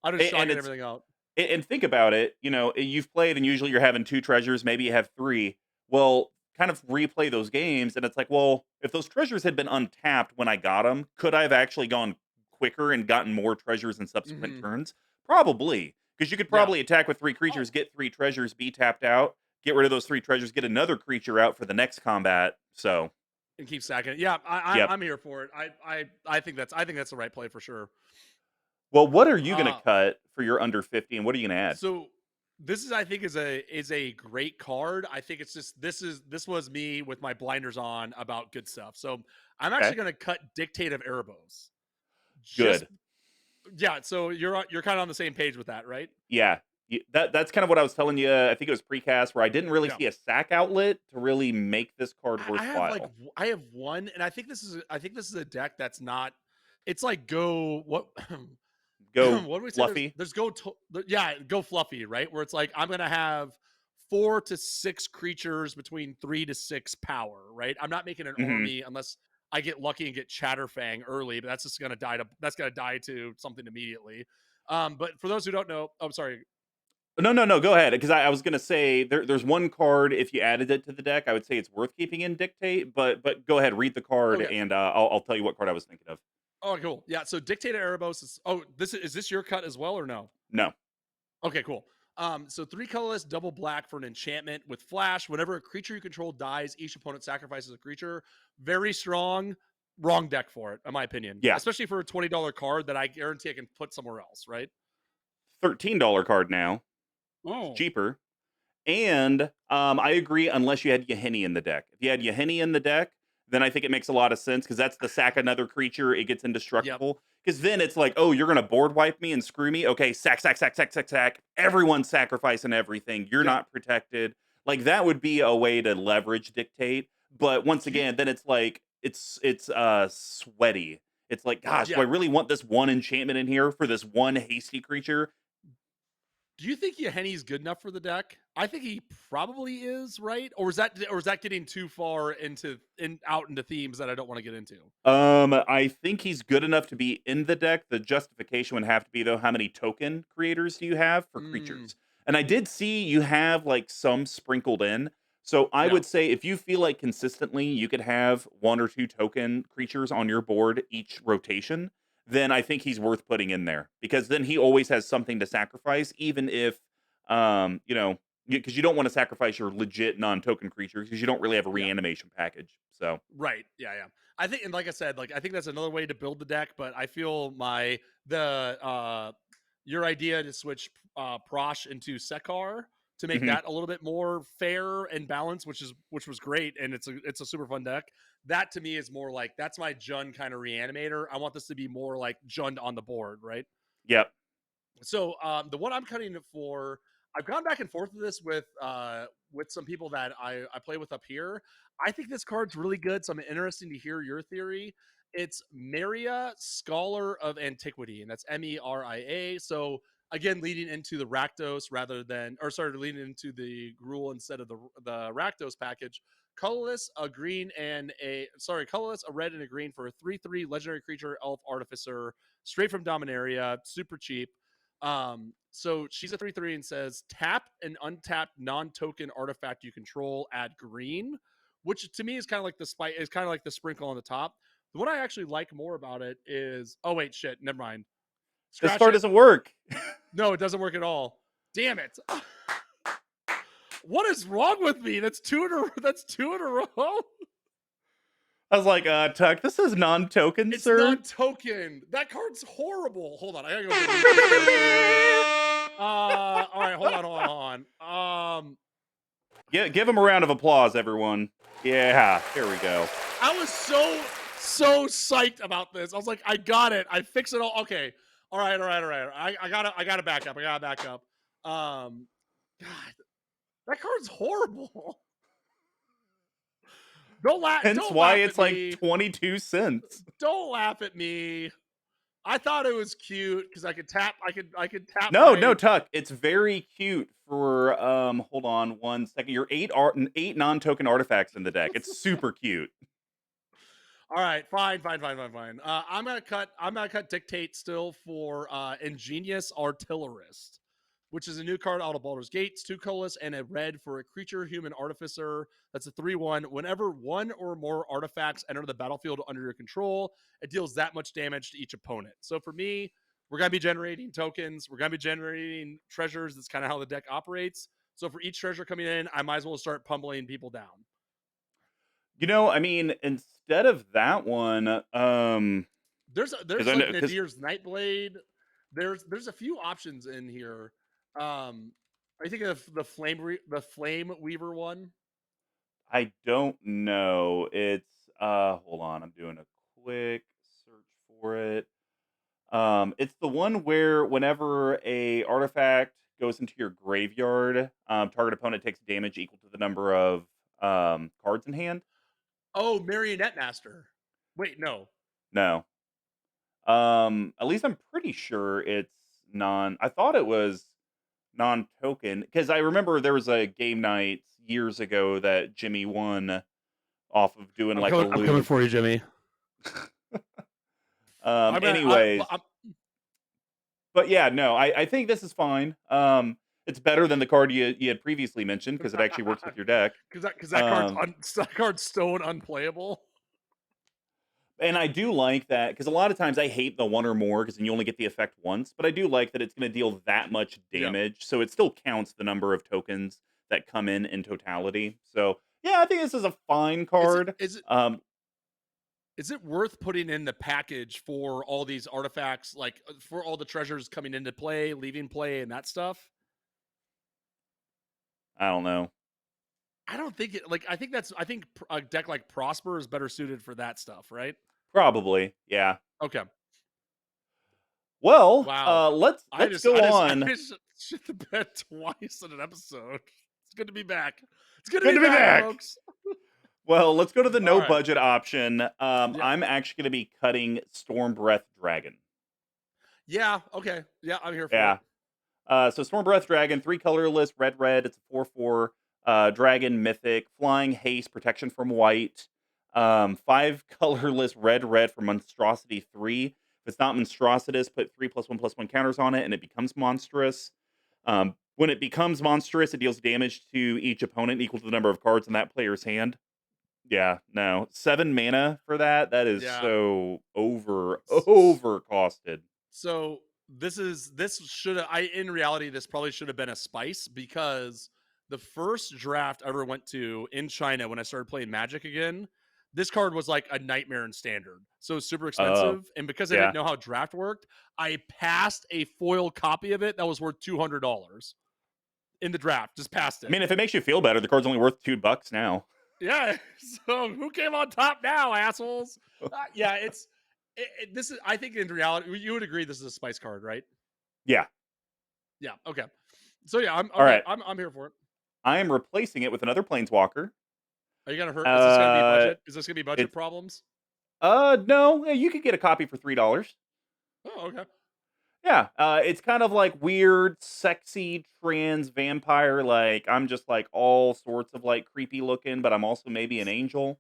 I'm just And shocking it's everything out. and think about it, you've played and usually you're having 2 treasures, maybe you have 3. Well, kind of replay those games and it's like, well, if those treasures had been untapped when I got them, could I have actually gone quicker and gotten more treasures in subsequent Hmm. turns? Probably, because you could Yeah. probably attack with 3 Oh, creatures, get 3 treasures, be tapped out, get rid of those 3 treasures, get another creature out for the next combat. So, and keep stacking it. Yeah, yep. I'm here for it. I think that's the right play for sure. Well, what are you going to Uh, cut for your under 50 and what are you going to add? so this is I think is a great card. I think it's just this was me with my blinders on about good stuff. So I'm actually Okay. going to cut Dictate of Erebos. Just Good. yeah. So you're kind of on the same page with that, right? Yeah. That's kind of what I was telling you. I think it was precast where I didn't really Yeah. see a sack outlet to really make this card I have like worthwhile. I have one, and I think this is a deck that's not. It's like go what Go what do we say? There's fluffy. there's go to, yeah, go fluffy, right? Where it's like I'm gonna have 4 to 6 creatures between 3 to 6 power, right? I'm not making an Hmm. army unless I get lucky and get Chatterfang early, but that's gonna die to something immediately. But for those who don't know, I'm sorry. No. Go ahead, because I was gonna say there's one card. If you added it to the deck, I would say it's worth keeping in dictate. But go ahead, read the card, Okay. and I'll tell you what card I was thinking of. Oh, cool. Yeah. So Dictator Erebos is. Oh, this is this your cut as well or no? No. Okay, cool. So 3 colorless, double black for an enchantment with flash. Whenever a creature you control dies, each opponent sacrifices a creature. Very strong. Wrong deck for it, in my opinion. Yeah, Especially for a $20 card that I guarantee I can put somewhere else, right? $13 card now. It's Oh, cheaper. And I agree, unless you had Yahini in the deck. If you had Yahini in the deck, then I think it makes a lot of sense because that's the sack another creature, it gets Yep. indestructible. Because then it's like, oh, you're going to board wipe me and screw me? Okay, sack, sack, sack, sack, sack, sack. Everyone's sacrificing everything. You're Yep. not protected. Like, that would be a way to leverage dictate. But once Do you, again, then it's like, it's sweaty. It's like, gosh, do I yeah. really want this one enchantment in here for this one hasty creature? Do you think Yaheni's good enough for the deck? I think he probably is, right? Or is that getting too far out into themes that I don't want to get into? I think he's good enough to be in the deck. The justification would have to be though, how many token creators do you have for Mm, creatures? And I did see you have like some sprinkled in. So I yeah. would say if you feel like consistently you could have 1 or 2 token creatures on your board each rotation, then I think he's worth putting in there because then he always has something to sacrifice, even if you know, because you don't want to sacrifice your legit non-token creatures because you don't really have a Yeah. reanimation package. So Right. Yeah, yeah. I think, and like I said, like I think that's another way to build the deck, but I feel the your idea to switch Prosh into Sekar to make mhm. that a little bit more fair and balanced, which was great, and it's a super fun deck. That to me is more like that's my Jund kind of reanimator. I want this to be more like Jund on the board, right? Yep. So the one I'm cutting it for, I've gone back and forth with this with some people that I play with up here. I think this card's really good, so I'm interested to hear your theory. It's Meria, Scholar of Antiquity, and that's Meria. So again, leading into the Rakdos leading into the Gruul instead of the Rakdos package. Colorless, a red and a green for a 3/3 legendary creature, elf artificer, straight from Dominaria, super cheap. So she's a 3/3 and says tap an untapped non-token artifact you control, add green, which to me is kind of like the sprinkle on the top. The one I actually like more about it is wait, shit, never mind. This Scratch card it. doesn't work. No, it doesn't work at all. Damn it. What is wrong with me? That's two in a row. I was like, Tuck, this is non-token, It's sir. non-token. That card's horrible. Hold on, I gotta go get my card. All right, hold on. Give him a round of applause, everyone. Yeah, here we go. I was so psyched about this. I was like, I got it. I fixed it all. Okay. All right. I gotta back up. God, that card's horrible. Hence Don't why laugh at it's like me. 22 cents. Don't laugh at me. I thought it was cute because I could tap No, my. Tuck. It's very cute for hold on 1 second. Your eight non-token artifacts in the deck. It's super cute. All right, fine. I'm gonna cut dictate still for ingenious artillerist, which is a new card out of Baldur's Gate. It's 2 colorless and a red for a creature human artificer. That's a 3/1. Whenever one or more artifacts enter the battlefield under your control, it deals that much damage to each opponent. So for me, we're gonna be generating tokens. We're gonna be generating treasures. That's kind of how the deck operates. So for each treasure coming in, I might as well start pummeling people down. You know, I mean, instead of that one, There's I like know because Nadir's Nightblade. There's a few options in here. I think of the Flame Weaver one. I don't know. It's hold on, I'm doing a quick search for it. It's the one where whenever a artifact goes into your graveyard, target opponent takes damage equal to the number of cards in hand. Oh, Marionette Master. Wait, no. No. At least I'm pretty sure it's non. I thought it was non-token because I remember there was a game night years ago that Jimmy won off of doing like a I'm coming loop. for you, Jimmy. I'm gonna. Anyways, but yeah, no, I think this is fine. It's better than the card you had previously mentioned because it actually works with your deck. Because that Um, that card's stone unplayable. And I do like that because a lot of times I hate the one or more because then you only get the effect once. But I do like that it's going to deal that much Yeah. damage, so it still counts the number of tokens that come in totality. So yeah, I think this is a fine Is it card. is it Um, is it worth putting in the package for all these artifacts, like for all the treasures coming into play, leaving play, and that stuff? I don't know. I don't think it. Like, I think a deck like Prosper is better suited for that stuff, right? Probably, yeah. Okay. Well, Wow. let's go I on. just shit the bed twice in an episode. It's good to be back. It's good to Good be to be back, back. folks. Well, let's go to the All no right. budget option. Yeah. I'm actually going to be cutting Storm Breath Dragon. Yeah. Okay. Yeah, I'm here for it. Yeah. So Storm Breath Dragon, 3 colorless, red, red. It's a 4/4 dragon mythic, flying haste, protection from white. 5 colorless, red, red for monstrosity 3. If it's not monstrositous, put 3+1/+1 counters on it, and it becomes monstrous. When it becomes monstrous, it deals damage to each opponent equal to the number of cards in that player's hand. Yeah, no, 7 mana for that. That is Yeah. so S- s- over costed. So this should have I in reality this probably should have been a spice because the first draft I ever went to in China when I started playing Magic again, this card was like a nightmare in standard. So it's super Oh, expensive. And because I didn't yeah. know how draft worked, I passed a foil copy of it that was worth $200 in the draft. Just passed I it. mean, if it makes you feel better, the card's only worth $2 now. Yeah. So who came on top now, assholes? Yeah, this is I think in reality you would agree this is a spice card, right? Yeah. Yeah. Okay. So yeah, I'm All okay. right. I'm here for it. I am replacing it with another planeswalker. Are you gonna hurt? Is this gonna be Uh, budget? Is this gonna be budget it's problems? no, you could get a copy for $3. Oh, okay. Yeah, it's kind of like weird, sexy trans vampire. Like I'm just like all sorts of like creepy looking, but I'm also maybe an angel.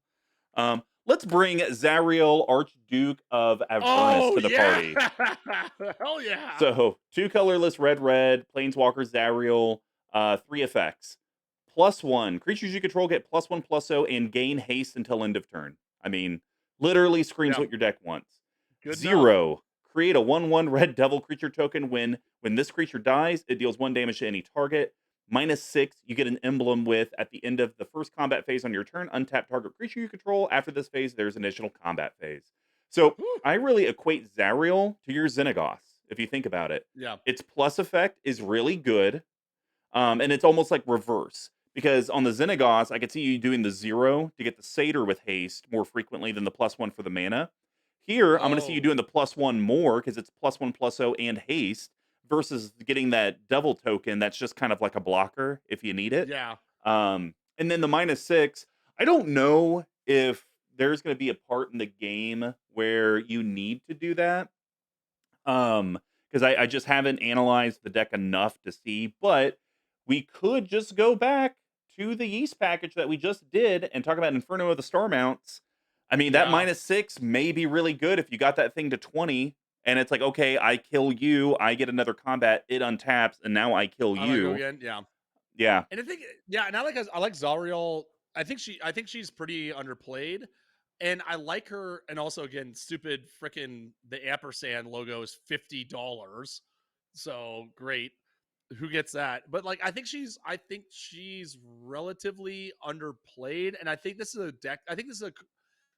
Let's bring Zariel, Archduke of Avernus, Oh to the yeah. party. Hell yeah. So 2 colorless, red, red, planeswalker Zariel, 3 effects. +1 creatures you control get +1/+0 and gain haste until end of turn. I mean, literally screams Yeah. what your deck wants. Good enough. 0 create a 1/1 red devil creature token. When this creature dies, it deals 1 damage to any target. -6 you get an emblem with at the end of the first combat phase on your turn, untap target creature you control. After this phase, there's an additional combat phase. So Whew. I really equate Zariel to your Xenagos, if you think about it. Yeah. Its plus effect is really good, and it's almost like reverse. Because on the Xenagos, I could see you doing the 0 to get the Satyr with haste more frequently than the +1 for the mana. Here, I'm going to see you Oh. doing the +1 more because it's +1/+0 and haste versus getting that devil token that's just kind of like a blocker if you need it. Yeah. And then the -6, I don't know if there's going to be a part in the game where you need to do that. Because I just haven't analyzed the deck enough to see, but we could just go back to the yeast package that we just did and talk about Inferno of the Star Mounts. I mean, that Yeah. -6 may be really good if you got that thing to 20 and it's like, okay, I kill you, I get another combat, it untaps, and now I kill I like go you. again. Yeah. Yeah. And I think yeah, and I like Zariel. I think she's pretty underplayed. And I like her, and also again, stupid freaking the ampersand logo is $50. So great. Who gets that? But like I think she's relatively underplayed. And I think this is a deck.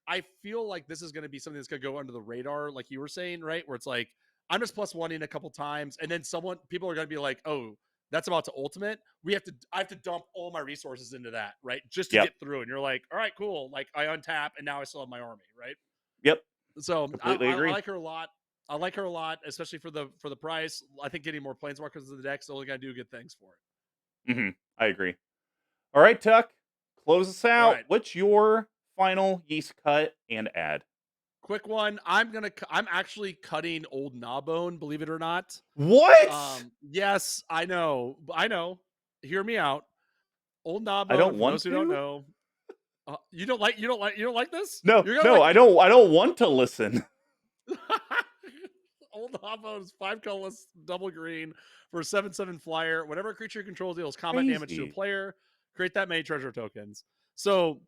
I feel like this is gonna be something that's gonna go under the radar, like you were saying, right? Where it's like, I'm just +1 in a couple times, and then people are gonna be like, oh, that's about to ultimate. I have to dump all my resources into that, right? Just to Yep. get through. And you're like, all right, cool. Like I untap and now I still have my army, right? Yep. So Completely I agree. like her a lot. I like her a lot, especially for the price. I think getting more planeswalkers in the deck's only gonna do good things for it. I agree. All right, Tuck, close us All out. right. What's your final yeast cut and add? Quick one. I'm actually cutting old Gnawbone, believe it or not. What? Yes, I know. I know. Hear me out. Old I Gnawbone, don't for want those who don't to. know. You don't like this? No, You're gonna no, like I don't want to listen. Old Gnawbone is 5 colorless, double green for a 7/7 flyer. Whenever a creature controls deals combat damage to a Crazy. player, create that many treasure tokens. So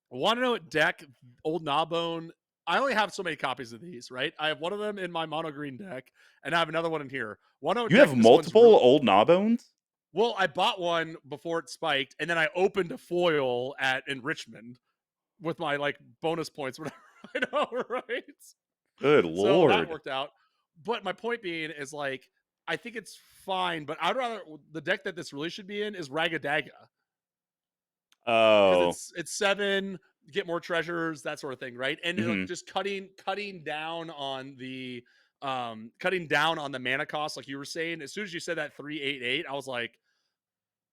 want to know what deck Old Gnawbone I only have so many copies of these, right? I have one of them in my mono green deck, and I have another one in here. One You deck, have this one's multiple old Gnawbones? well. I bought one before it spiked, and then I opened a foil in Richmond with my like bonus points. Whatever I know, right? Good So that lord. worked out. But my point being is like I think it's fine, but I'd rather the deck that this really should be in is Ragadaga because Oh. it's 7, get more treasures, that sort of thing, right? And like Mhm. just cutting down on the cutting down on the mana cost, like you were saying. As soon as you said that 388, I was like,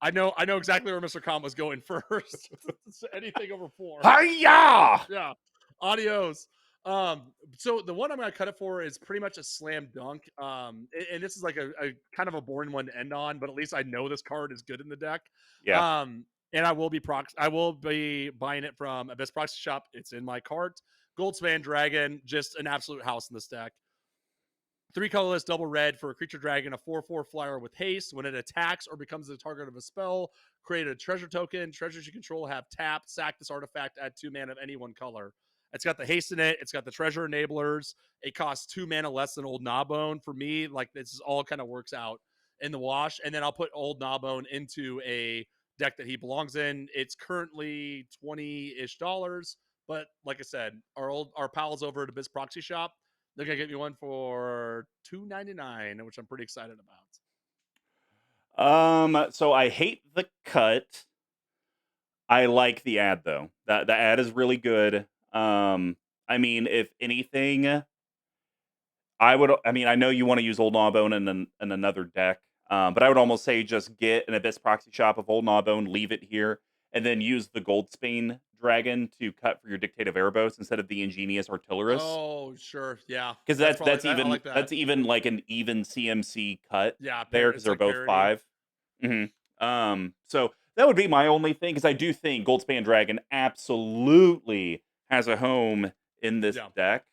I know exactly where Mr. Com was going first. Anything over 4. Hi-ya! Yeah. Adios. So the one I'm gonna cut it for is pretty much a slam dunk. And this is like a kind of a boring one to end on, but at least I know this card is good in the deck. Yeah. Um, and I will be buying it from Abyss Proxy Shop. It's in my cart. Goldspan Dragon, just an absolute house in this deck. 3 colorless, double red for a creature dragon, a 4/4 flyer with haste. When it attacks or becomes the target of a spell, create a treasure token. Treasures you control have tapped. Sack this artifact, add 2 mana of any one color. It's got the haste in it. It's got the treasure enablers. It costs 2 mana less than Old Gnawbone. For me, like this is all kind of works out in the wash. And then I'll put Old Gnawbone into a deck that he belongs in. It's currently $20-ish. But like I said, our pals over at Abyss Proxy Shop, they're gonna get me one for $2.99, which I'm pretty excited about. So I hate the cut. I like the ad though. The ad is really good. I mean, if anything, I mean, I know you want to use Old Gnawbone in another deck, but I would almost say just get an Abyss Proxy Shop of Old Gnawbone, leave it here, and then use the Goldspan Dragon to cut for your Dictative Erebos instead of the Ingenious Artilleris. Oh, sure, yeah, Because that's probably I like that. that's even like an even CMC cut Yeah, there because it's they're like both parody. 5. So that would be my only thing because I do think Goldspan Dragon absolutely has a home in this Yeah, deck,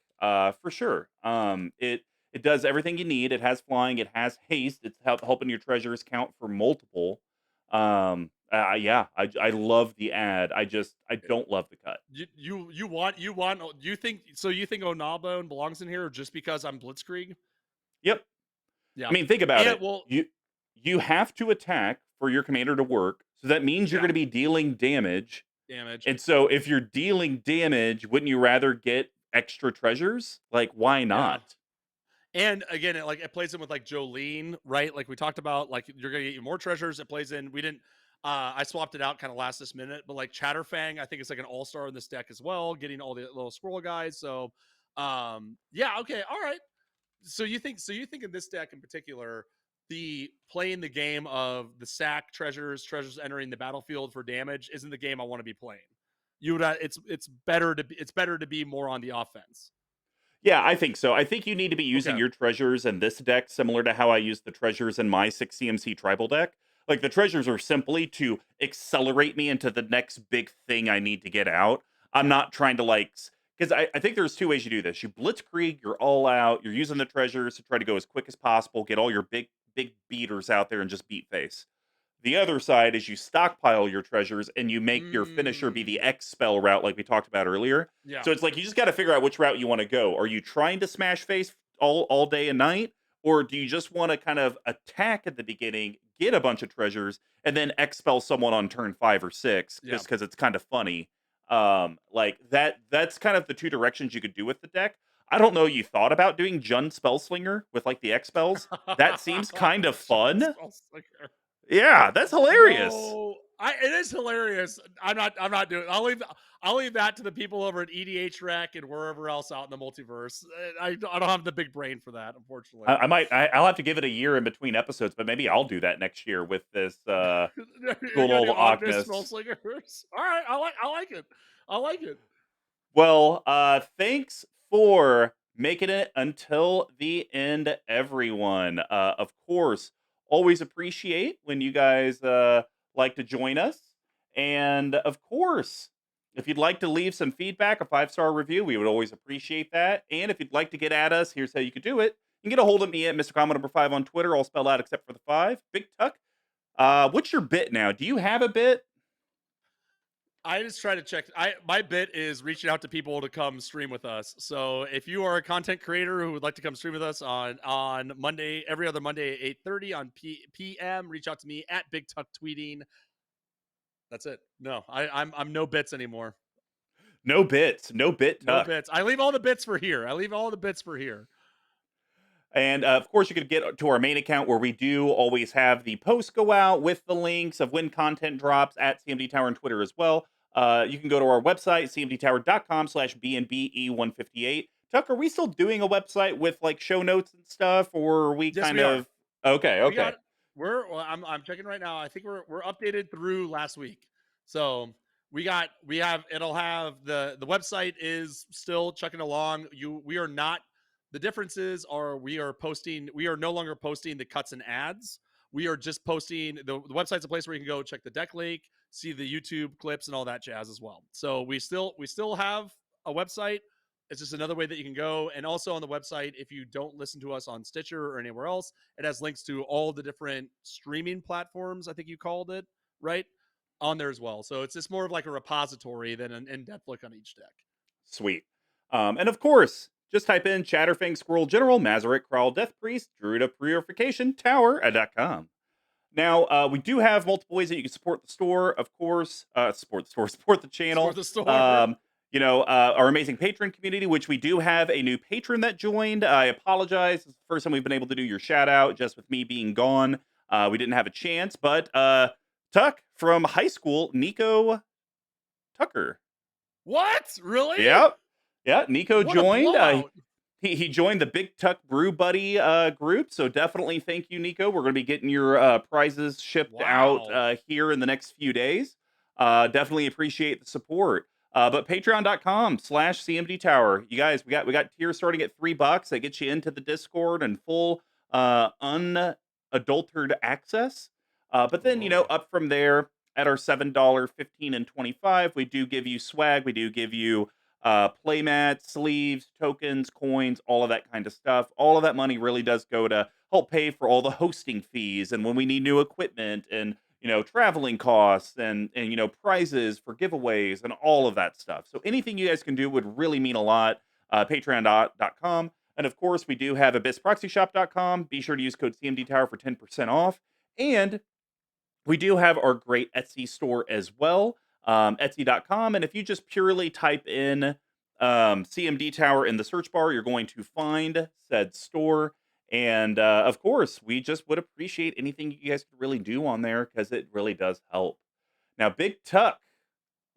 for sure. It does everything you need. It has flying. It has haste. It's helping your treasures count for multiple. Yeah, I love the ad. I don't love the cut. you think so? You think Onabone belongs in here just because I'm Blitzkrieg? Yep. I Yeah, mean, think about and it. well, You have to attack for your commander to work. So that means you're yeah, going to be dealing damage. damage. And so if you're dealing damage, wouldn't you rather get extra treasures? Like why Yeah, not? and again, it plays in with like Jolene, right? Like we talked about, like you're gonna get you more treasures. It plays in. We didn't. I swapped it out kind of last this minute, but like Chatterfang, I think it's like an all star in this deck as well, getting all the little squirrel guys. So, yeah, okay, all right. You think in this deck in particular, the playing the game of the sack treasures entering the battlefield for damage isn't the game I want to be playing. You would it's better to be more on the offense. Yeah, I think so. I think you need to be using Okay. your treasures in this deck similar to how I use the treasures in my 6 CMC tribal deck. Like the treasures are simply to accelerate me into the next big thing I need to get out. I'm not trying to like because I think there's two ways you do this. You blitzkrieg, you're all out, you're using the treasures to try to go as quick as possible, get all your big beaters out there and just beat face. The other side is you stockpile your treasures and you make your finisher be the Mm, X spell route, like we talked about earlier. yeah. So it's like you just got to figure out which route you want to go. Are you trying to smash face all day and night, or do you just want to kind of attack at the beginning, get a bunch of treasures, and then expel someone on turn 5 or 6 Yeah. just because it's kind of funny? Like that. That's kind of the two directions you could do with the deck. I don't know. You thought about doing Jund Spellslinger with like the X spells? That seems kind of John fun. Spellslinger. Yeah, that's hilarious. No, it is hilarious. I'm not doing. I'll leave that to the people over at EDH Rec and wherever else out in the multiverse. I don't have the big brain for that, unfortunately. I'll have to give it a year in between episodes, but maybe I'll do that next year with this You're good gonna old do Ognis Ognis. Spellslingers. All right, I like it. I like it. Well, thanks for making it until the end, everyone. Of course, always appreciate when you guys like to join us. And of course, if you'd like to leave some feedback, a 5-star review, we would always appreciate that. And if you'd like to get at us, here's how you could do it. You can get a hold of me at Mr. Comma number 5 on Twitter, all spelled out except for the 5. Big Tuck. What's your bit now? Do you have a bit? I just try to check. My bit is reaching out to people to come stream with us. So if you are a content creator who would like to come stream with us on Monday, every other Monday at 8:30 on PM, reach out to me at BigTuck tweeting. That's it. No, I'm no bits anymore. No bits, no bit No tuck. bits. I leave all the bits for here. I leave all the bits for here. And of course, you could get to our main account where we do always have the posts go out with the links of when content drops at CMD Tower on Twitter as well. You can go to our website, cmdtower.com/BNBE158. Tuck, are we still doing a website with like show notes and stuff, or are we Yes, kind we are. of okay? We Okay, got well, I'm checking right now. I think we're updated through last week. So we have it'll have the website is still chugging along. We are not the differences are we are no longer posting the cuts and ads. We are just posting the website's a place where you can go check the deck link, see the YouTube clips and all that jazz as well. So we still have a website. It's just another way that you can go. And also on the website, if you don't listen to us on Stitcher or anywhere else, it has links to all the different streaming platforms, I think you called it, right? On there as well. So it's just more of like a repository than an in-depth look on each deck. sweet. And of course, just type in Chatterfang Squirrel General, Mazarik, Crawl, Death Priest, Druid of Purification, Tower.com. Now, we do have multiple ways that you can support the store, of course. Support the store, support the Store channel. the store. Um, our amazing patron community, which we do have a new patron that joined. I apologize. It's the first time we've been able to do your shout out, just with me being gone. We didn't have a chance, but Tuck from high school, Nico Tucker. What? Really? Yep. Yeah, Nico What a joined. blowout. He joined the Big Tuck Brew Buddy group, so definitely thank you, Nico. We're going to be getting your prizes shipped out Wow. here in the next few days. Definitely appreciate the support. But patreon.com/CMD Tower. You guys, we got tiers starting at $3 that gets you into the Discord and full unadulterated access. But then, Oh. up from there at our $7, 15, and 25, we do give you swag. We do give you playmats, sleeves, tokens, coins, all of that kind of stuff. All of that money really does go to help pay for all the hosting fees and when we need new equipment and traveling costs and prizes for giveaways and all of that stuff. So anything you guys can do would really mean a lot. Patreon.com. And of course, we do have abyssproxyshop.com. Be sure to use code CMD Tower for 10% off. And we do have our great Etsy store as well, Etsy.com. And if you just purely type in CMD Tower in the search bar, you're going to find said store. And of course, we just would appreciate anything you guys could really do on there because it really does help. Now, Big Tuck,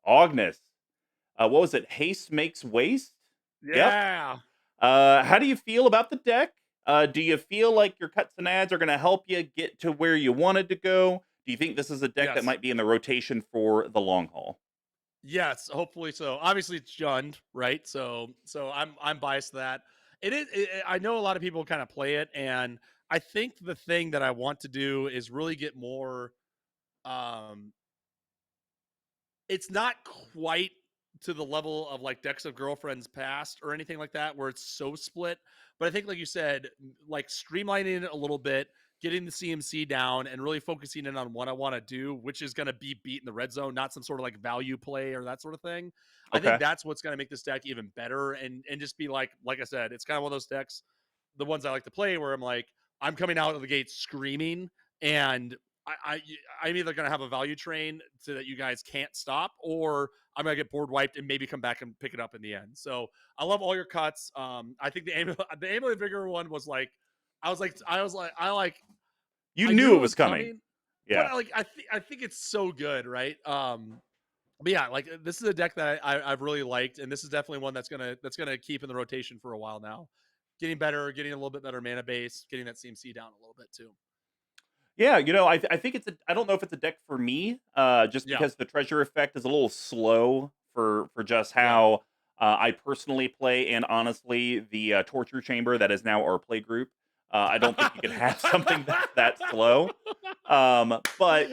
Ognis, what was it? Haste makes waste? Yep. Yeah. How do you feel about the deck? Do you feel like your cuts and ads are going to help you get to where you wanted to go? Do you think this is a deck that Yes. might be in the rotation for the long haul? Yes, hopefully so. Obviously, it's Jund, right? So I'm biased to that. I know a lot of people kind of play it, and I think the thing that I want to do is really get more. Um, it's not quite to the level of like decks of girlfriends past or anything like that, where it's so split. But I think, like you said, like streamlining it a little bit, getting the CMC down, and really focusing in on what I want to do, which is going to be beat in the red zone, not some sort of like value play or that sort of thing. I think Okay. that's what's going to make this deck even better, and just be like I said, it's kind of one of those decks, the ones I like to play, where I'm coming out of the gate screaming, and I'm either going to have a value train so that you guys can't stop, or I'm going to get board wiped and maybe come back and pick it up in the end. So I love all your cuts. I think the Amulet Vigor one was like, You I knew knew it it was was coming. coming, but Yeah. I think it's so good, right? But yeah, like this is a deck that I've really liked, and this is definitely one that's gonna keep in the rotation for a while now. Getting better, getting a little bit better mana base, getting that CMC down a little bit too. Yeah, I think I don't know if it's a deck for me, just Yeah, because the treasure effect is a little slow for just yeah. how I personally play, and honestly, the torture chamber that is now our play group. I don't think you can have something that's that slow. But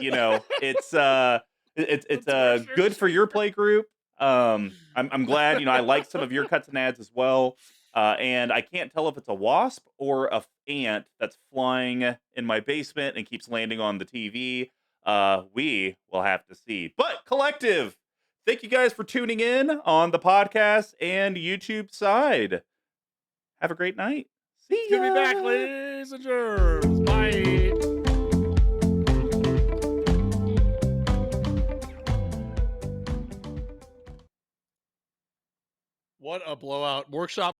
The it's torture good for your chamber. play group. I'm glad I like some of your cuts and ads as well. And I can't tell if it's a wasp or a ant that's flying in my basement and keeps landing on the TV. We will have to see. But collective, Thank you guys for tuning in on the podcast and YouTube side. Have a great night. See It's good to be back, ya. ladies and germs. Bye. What a blowout. Workshop